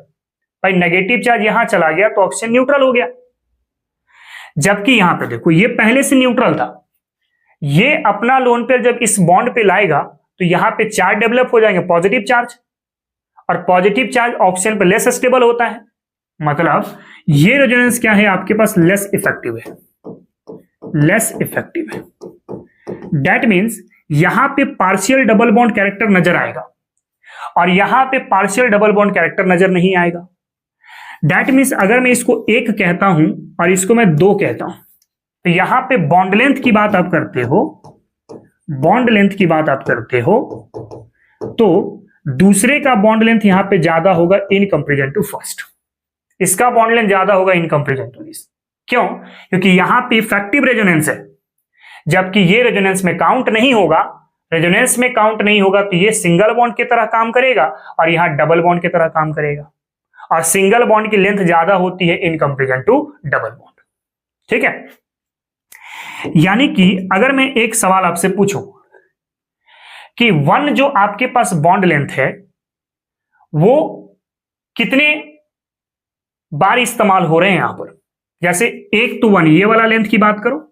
भाई नेगेटिव चार्ज यहां चला गया तो ऑक्सीजन न्यूट्रल हो गया, जबकि यहां पे देखो ये पहले से न्यूट्रल था। ये अपना लोन पेयर जब इस बॉन्ड पे लाएगा तो यहां पे चार्ज डेवलप हो जाएंगे, पॉजिटिव चार्ज, और पॉजिटिव चार्ज ऑक्सीजन पे लेस स्टेबल होता है, मतलब ये रेजोनेंस क्या है आपके पास, लेस इफेक्टिव है, लेस इफेक्टिव है। दैट मीन्स यहां पे पार्शियल डबल बॉन्ड कैरेक्टर नजर आएगा और यहां पे पार्शियल डबल बॉन्ड कैरेक्टर नजर नहीं आएगा। दैट मीन्स अगर मैं इसको 1 कहता हूं और इसको मैं 2 कहता हूं, तो यहां पे बॉन्ड लेंथ की बात आप करते हो, बॉन्ड लेंथ की बात आप करते हो, तो दूसरे का बॉन्ड लेंथ यहां पे ज्यादा होगा इन कंपेरिजन टू फर्स्ट, इसका बॉन्ड लेंथ ज्यादा होगा इन कंपेरिजन टू दिस। क्यों? क्योंकि यहां पे इफेक्टिव रेजोनेंस है, जबकि ये रेजोनेंस में काउंट नहीं होगा। रेजोनेंस में काउंट नहीं होगा तो ये सिंगल बॉन्ड की तरह काम करेगा और यहां डबल बॉन्ड की तरह काम करेगा, और सिंगल बॉन्ड की लेंथ ज्यादा होती है in comparison to double bond. ठीक है, यानी कि अगर मैं एक सवाल आपसे पूछूं कि 1 जो आपके पास बॉन्ड लेंथ है वो कितने बार इस्तेमाल हो रहे हैं यहां पर, जैसे 1 to 1 ये वाला लेंथ की बात करो,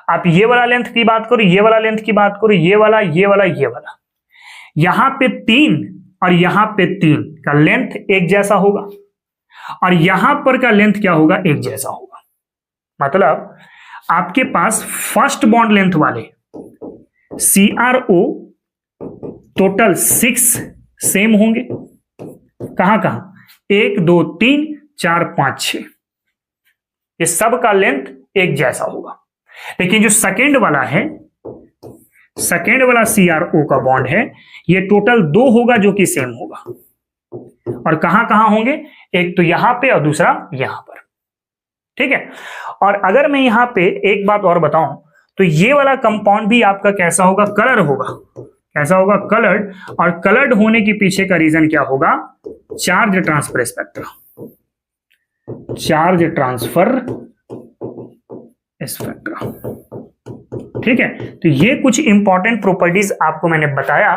आप ये वाला लेंथ की बात करो, ये वाला लेंथ की बात करो, ये वाला, ये वाला, ये वाला, यहां पे 3 और यहां पे 3 का लेंथ एक जैसा होगा और यहां पर का लेंथ क्या होगा, एक जैसा होगा। मतलब आपके पास फर्स्ट बॉन्ड लेंथ वाले CRO टोटल 6 सेम होंगे, कहां कहां, 1 2 3 4 5 6, ये सब का लेंथ एक जैसा होगा। लेकिन जो सेकेंड वाला है, सेकेंड वाला CRO का बॉन्ड है, ये टोटल 2 होगा जो कि सेम होगा, और कहां कहां होंगे, एक तो यहां पे और दूसरा यहां पर। ठीक है, और अगर मैं यहां पे एक बात और बताऊं तो ये वाला कंपाउंड भी आपका कैसा होगा, कलर होगा, कैसा होगा, कलर्ड, और कलर्ड होने के पीछे का रीजन क्या होगा, charge transfer spectra, charge transfer spectra. ठीक है, तो ये कुछ इंपॉर्टेंट प्रॉपर्टीज आपको मैंने बताया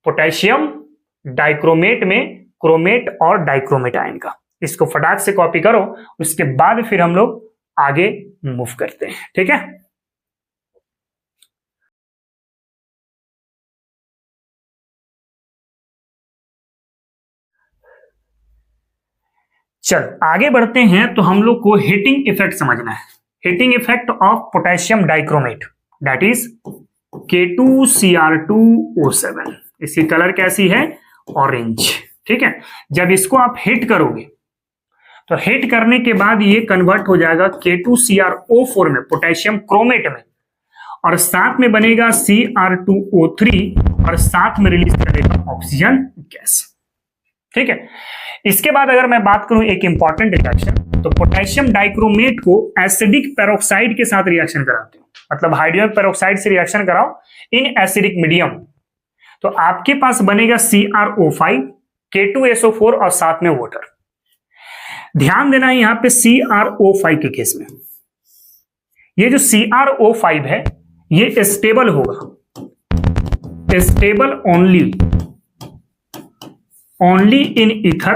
पोटेशियम डाइक्रोमेट में क्रोमेट और डाइक्रोमेट आयन का। इसको फटाक से कॉपी करो, उसके बाद फिर हम लोग आगे मूव करते हैं। ठीक है, चल आगे बढ़ते हैं। तो हम लोग को हीटिंग इफेक्ट समझना है, heating effect of potassium dichromate, that is K2Cr2O7। इसकी कलर कैसी है, ऑरेंज। ठीक है, जब इसको आप हिट करोगे तो हिट करने के बाद ये कन्वर्ट हो जाएगा K2Cr4 में, पोटेशियम क्रोमेट में, और साथ में बनेगा Cr2O3 और साथ में रिलीज करेगा ऑक्सीजन गैस। ठीक है, इसके बाद अगर मैं बात करूं एक इंपॉर्टेंट रिएक्शन, तो पोटेशियम डाइक्रोमेट को एसिडिक पेरोक्साइड के साथ रिएक्शन कराते हो, मतलब हाइड्रोजन पेरोक्साइड से रिएक्शन कराओ इन एसिडिक मीडियम, तो आपके पास बनेगा CrO5, K2SO4 और साथ में वाटर। ध्यान देना है यहां पे CrO5 के केस में, ये जो CrO5 है ये स्टेबल होगा, stable only in ether,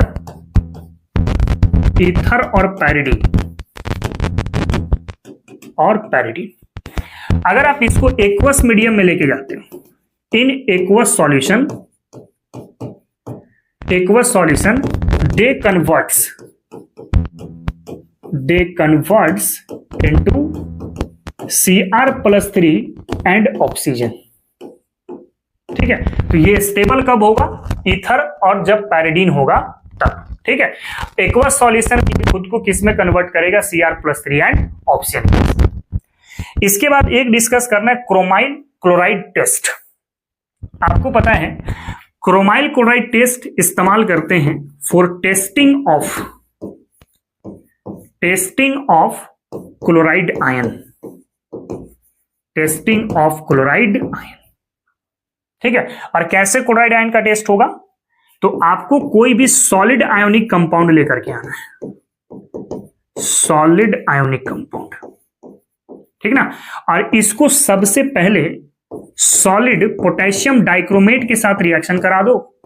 ether और पैरिडीन। अगर आप इसको एक्वस मीडियम में लेके जाते हो, in aqueous solution they converts into Cr+3 and oxygen. ठीक है, तो ये स्टेबल कब होगा, ईथर और जब पैरिडीन होगा तब। ठीक है, एक्वस सॉल्यूशन खुद को किस में कन्वर्ट करेगा, Cr+3 एंड ऑक्सीजन। इसके बाद एक डिस्कस करना है क्रोमाइल क्लोराइड टेस्ट। आपको पता है क्रोमाइल क्लोराइड टेस्ट इस्तेमाल करते हैं for testing of chloride ion, testing of chloride ion. ठीक है, और कैसे क्लोराइड आयन का टेस्ट होगा, तो आपको कोई भी सॉलिड आयोनिक कंपाउंड लेकर के आना है, सॉलिड आयोनिक कंपाउंड। ठीक ना, और इसको सबसे पहले सॉलिड पोटेशियम डाइक्रोमेट के साथ रिएक्शन करा दो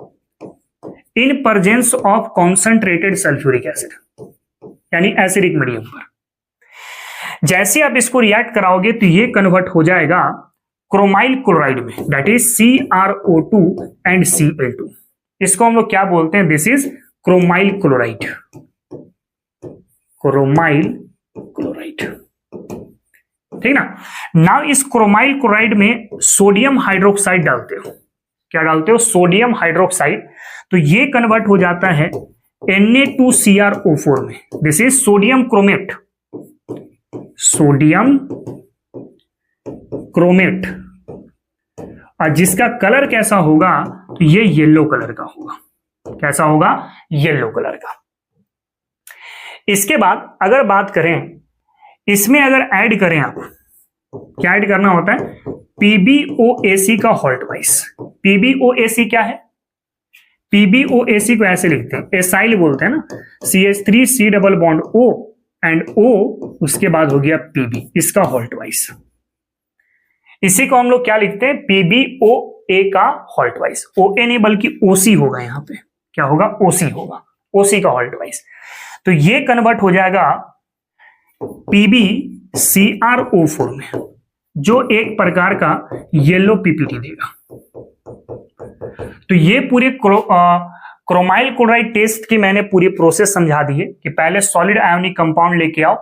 in presence of concentrated sulphuric acid, यानी एसिडिक मीडियम पर। जैसे आप इसको रिएक्ट कराओगे तो ये कन्वर्ट हो जाएगा क्रोमाइल क्लोराइड में, that is CrO2 and Cl2। इसको हम लोग क्या बोलते हैं? This is chromyl chloride, chromyl chloride, ठीक ना। नाउ इस क्रोमाइल क्लोराइड में सोडियम हाइड्रोक्साइड डालते हो, क्या डालते हो? Sodium hydroxide. तो ये कन्वर्ट हो जाता है Na2CrO4 में। This is sodium chromate, sodium chromate, और जिसका कलर कैसा होगा? तो ये येलो कलर का होगा। कैसा होगा? येलो कलर का। इसके बाद अगर बात करें, इसमें अगर ऐड करें आप, क्या ऐड करना होता है? PbOAc का हॉल्ट वाइज। PbOAc क्या है? PbOAc को ऐसे लिखते हैं, एसाइल बोलते हैं ना, CH3C double bond O and O, उसके बाद हो गया Pb, इसका हॉल्ट वाइज। इसी को हम लोग क्या लिखते हैं? PbOA का हॉल्ट वाइज। OA नहीं बल्कि OC होगा, यहां पे क्या होगा? OC होगा, OC का हॉल्ट वाइज। तो ये कन्वर्ट हो जाएगा PbCrO4 में, जो एक प्रकार का येलो पीपीटी देगा। तो ये पूरे क्रोमाइल क्लोराइड टेस्ट की मैंने पूरी प्रोसेस समझा दी है कि पहले सॉलिड आयोनिक कंपाउंड लेके आओ,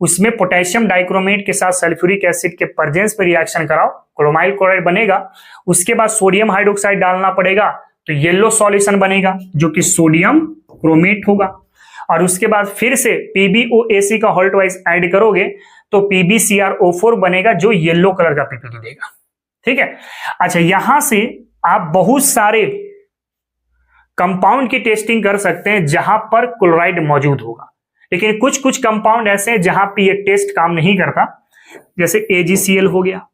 उसमें पोटेशियम डाइक्रोमेट के साथ सल्फ्यूरिक एसिड के प्रेजेंस पे रिएक्शन कराओ, क्रोमाइल क्लोराइड बनेगा। उसके बाद सोडियम हाइड्रोक्साइड डालना पड़ेगा, तो येलो सॉल्यूशन बनेगा जो कि सोडियम क्रोमेट होगा। और उसके बाद फिर से PbOAc का हॉल्ट वाइज ऐड करोगे तो PbCrO4 बनेगा, जो येलो कलर का पीपीटी देगा, ठीक है। अच्छा, यहां से आप बहुत सारे कंपाउंड की टेस्टिंग कर सकते हैं जहां पर क्लोराइड मौजूद होगा, लेकिन कुछ कुछ कंपाउंड ऐसे हैं जहां पे ये टेस्ट काम नहीं करता, जैसे AgCl हो गया,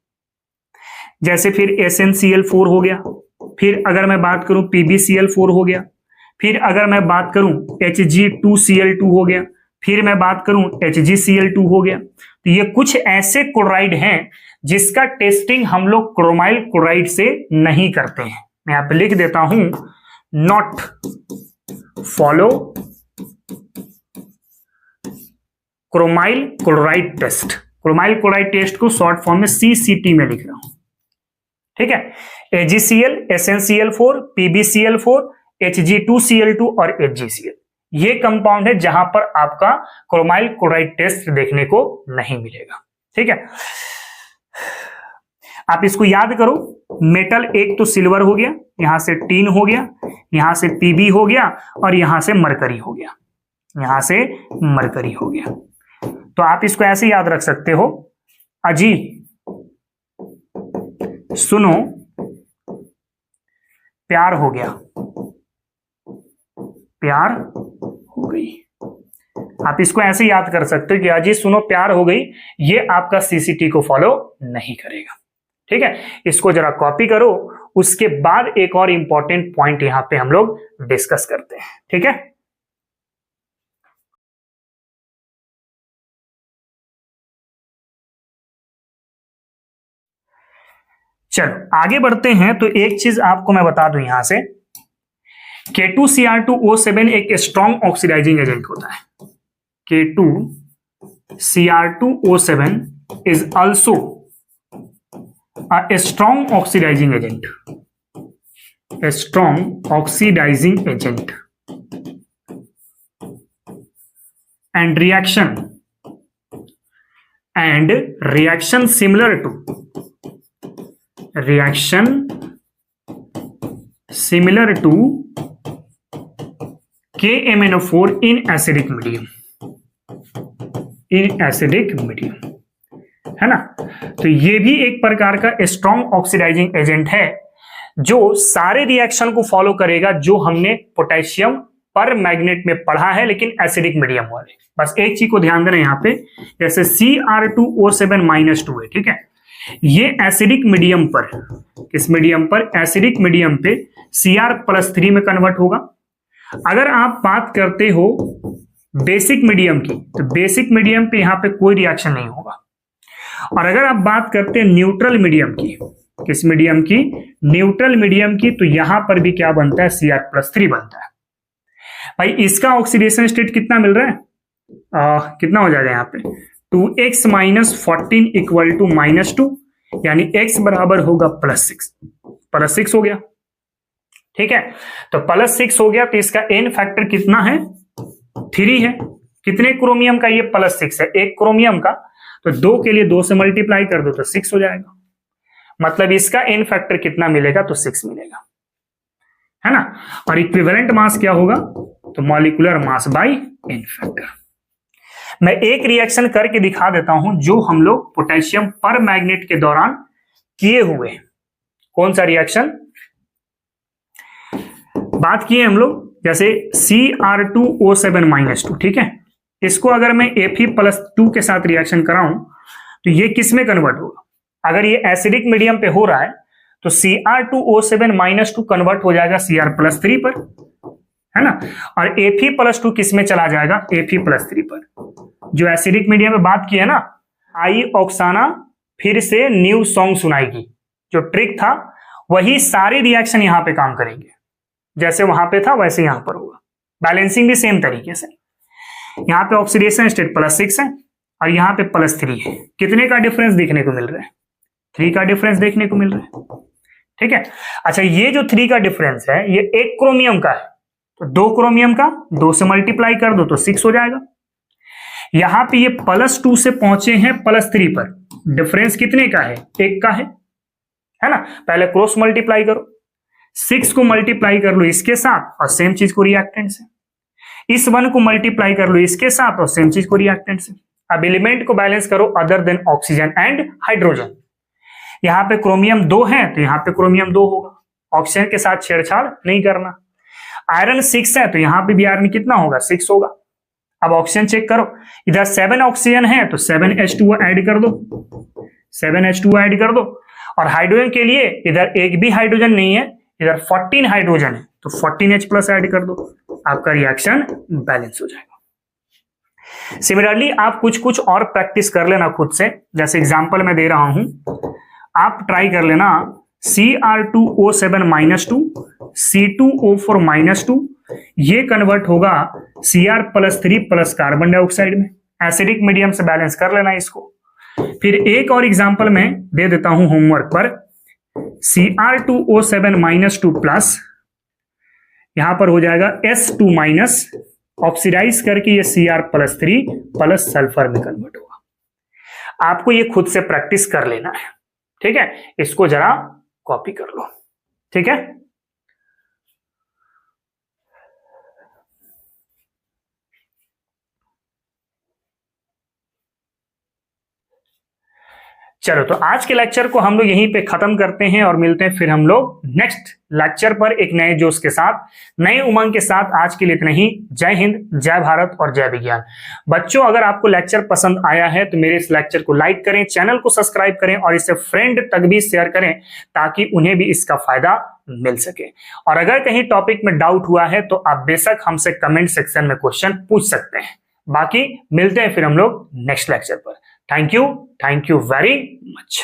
जैसे फिर SnCl4 हो गया, फिर अगर मैं बात करूं PbCl4 हो गया, फिर अगर मैं बात करूं Hg2Cl2 हो गया, फिर मैं बात करूं HgCl2 हो गया। तो ये कुछ ऐसे क्लोराइड हैं जिसका टेस्टिंग हम लोग क्रोमाइल क्लोराइड से नहीं करते हैं। मैं यहां पे लिख देता हूं, not follow chromyl chloride test. Chromyl chloride test को शॉर्ट फॉर्म में CCT में लिख रहा हूं, ठीक है। AgCl, SnCl4, PbCl4, Hg2Cl2 और HgCl, ये कंपाउंड है जहां पर आपका क्रोमाइल क्लोराइड टेस्ट देखने को नहीं मिलेगा, ठीक है। आप इसको याद करो, मेटल एक तो सिल्वर हो गया, यहां से टीन हो गया, यहां से Pb हो गया, और यहां से मरकरी हो गया, यहां से मरकरी हो गया। तो आप इसको ऐसे याद रख सकते हो, अजी सुनो प्यार हो गया, प्यार हो गई। आप इसको ऐसे याद कर सकते हो कि अजी सुनो प्यार हो गई, ये आपका CCT को फॉलो नहीं करेगा, ठीक है। इसको जरा कॉपी करो, उसके बाद एक और इंपॉर्टेंट पॉइंट यहां पे हम लोग डिस्कस करते हैं, ठीक है। चलो आगे बढ़ते हैं। तो एक चीज आपको मैं बता दूं यहां से, K2Cr2O7 एक स्ट्रॉन्ग ऑक्सीडाइजिंग एजेंट होता है। K2Cr2O7 is also a strong oxidizing agent, a strong oxidizing agent, and reaction similar to KMnO4 in acidic medium, है ना। तो ये भी एक प्रकार का स्ट्रॉन्ग ऑक्सीडाइजिंग एजेंट है जो सारे रिएक्शन को फॉलो करेगा जो हमने पोटेशियम पर मैग्नेट में पढ़ा है, लेकिन एसिडिक मीडियम वाले। बस एक चीज को ध्यान देना यहाँ पे, जैसे Cr2O7-2 है, ठीक है, ये एसिडिक मीडियम पर, किस मीडियम पर? एसिडिक मीडियम पे Cr+3 में कन्वर्ट होगा। अगर आप बात करते हो बेसिक मीडियम की, तो बेसिक मीडियम पे यहां पे कोई रिएक्शन नहीं होगा। और अगर आप बात करते हैं न्यूट्रल मीडियम की, किस मीडियम की? न्यूट्रल मीडियम की, तो यहां पर भी क्या बनता है? Cr+3 बनता है। भाई इसका ऑक्सीडेशन स्टेट कितना मिल रहा है? कितना हो जाएगा यहाँ पे? 2x - 14 = -2, यानी x बराबर होगा +6 हो गया। ठीक है, तो +6 हो गया, तो इसका n फैक्टर कितना है, 3 है। कितने क्रोमियम का, ये +6 है, एक क्रोमियम का, तो 2 के लिए 2 से मल्टीप्लाई कर दो तो 6 हो जाएगा। मतलब इसका n फैक्टर कितना मिलेगा, तो 6 मिलेगा, है ना। और इक्विवेलेंट मास क्या होगा, तो molecular mass by n factor. मैं एक रिएक्शन करके दिखा देता हूं जो हम लोग पोटेशियम पर मैग्नेट के दौरान किए हुए। कौन सा रिएक्शन बात किए हम लोग, जैसे Cr2O7-2, ठीक है, इसको अगर मैं Fe+2 के साथ रिएक्शन कराऊं तो ये किस में कन्वर्ट होगा। अगर ये एसिडिक मीडियम पे हो रहा है तो Cr2O7-2 कन्वर्ट हो जाएगा Cr+3 पर, है ना, और Fe+2 किस में चला जाएगा, Fe+3 पर। जो एसिडिक मीडियम में बात की है ना, आई ऑक्साना फिर से न्यू सॉन्ग सुनाएगी, जो ट्रिक था वही सारे रिएक्शन यहां पे काम करेंगे, जैसे वहां पे था वैसे यहां पर होगा। बैलेंसिंग भी सेम तरीके से, यहां पे ऑक्सीडेशन स्टेट +6 है और यहां पे +3 है। कितने का डिफरेंस देखने को मिल रहा है, 3 का डिफरेंस देखने को मिल रहा है, ठीक है। अच्छा, ये जो 3 का डिफरेंस है ये एक क्रोमियम का है, तो 2 क्रोमियम का 2 से मल्टीप्लाई कर दो तो 6 हो जाएगा। यहां पे ये +2 से पहुंचे हैं +3 पर, डिफरेंस कितने का है, 1 का है ना। पहले क्रॉस मल्टीप्लाई करो, 6 को मल्टीप्लाई कर लो इसके साथ और सेम चीज को रिएक्टेंट से, इस 1 को मल्टीप्लाई कर लो इसके साथ और सेम चीज को रिएक्टेंट से। अब एलिमेंट को बैलेंस करो other than oxygen and hydrogen. यहां पे क्रोमियम 2 है तो यहां पे क्रोमियम 2 होगा, ऑक्सीजन के साथ छेड़छाड़ नहीं करना। आयरन 6 है तो यहां पे भी आयरन कितना होगा, 6 होगा। अब ऑक्सीजन चेक करो, इधर 7 ऑक्सीजन है तो 7H2O ऐड कर दो, 7H2O ऐड कर दो। और हाइड्रोजन के लिए इधर एक भी हाइड्रोजन नहीं है, इधर 14 हाइड्रोजन है तो 14H+ ऐड कर दो, आपका रिएक्शन बैलेंस हो जाएगा। सिमिलरली आप कुछ कुछ और प्रैक्टिस कर लेना खुद से, जैसे एग्जांपल मैं दे रहा हूं, आप ट्राई कर लेना Cr2O7-2, C2O4-2, ये कन्वर्ट होगा Cr+3 प्लस कार्बन डाइऑक्साइड में। एसिडिक मीडियम से बैलेंस कर लेना इसको। फिर एक और एग्जांपल में दे देता हूं होमवर्क पर, Cr2O7-2 प्लस, यहां पर हो जाएगा S2-, ऑक्सीडाइज करके ये Cr+3 प्लस सल्फर में कन्वर्ट होगा। आपको ये खुद से प्रैक्टिस कर लेना है, ठीक है। इसको जरा कॉपी कर लो, ठीक है। चलो, तो आज के लेक्चर को हम लोग यहीं पे खत्म करते हैं और मिलते हैं फिर हम लोग नेक्स्ट लेक्चर पर एक नए जोश के साथ, नए उमंग के साथ। आज के लिए इतना ही। जय हिंद, जय भारत और जय विज्ञान। बच्चों, अगर आपको लेक्चर पसंद आया है तो मेरे इस लेक्चर को लाइक करें, चैनल को सब्सक्राइब करें और इसे फ्रेंड तक भी शेयर करें ताकि उन्हें भी इसका फायदा मिल सके। और अगर कहीं टॉपिक में डाउट हुआ है तो आप बेशक हमसे कमेंट सेक्शन में क्वेश्चन पूछ सकते हैं। बाकी मिलते हैं फिर हम लोग नेक्स्ट लेक्चर पर। Thank you very much.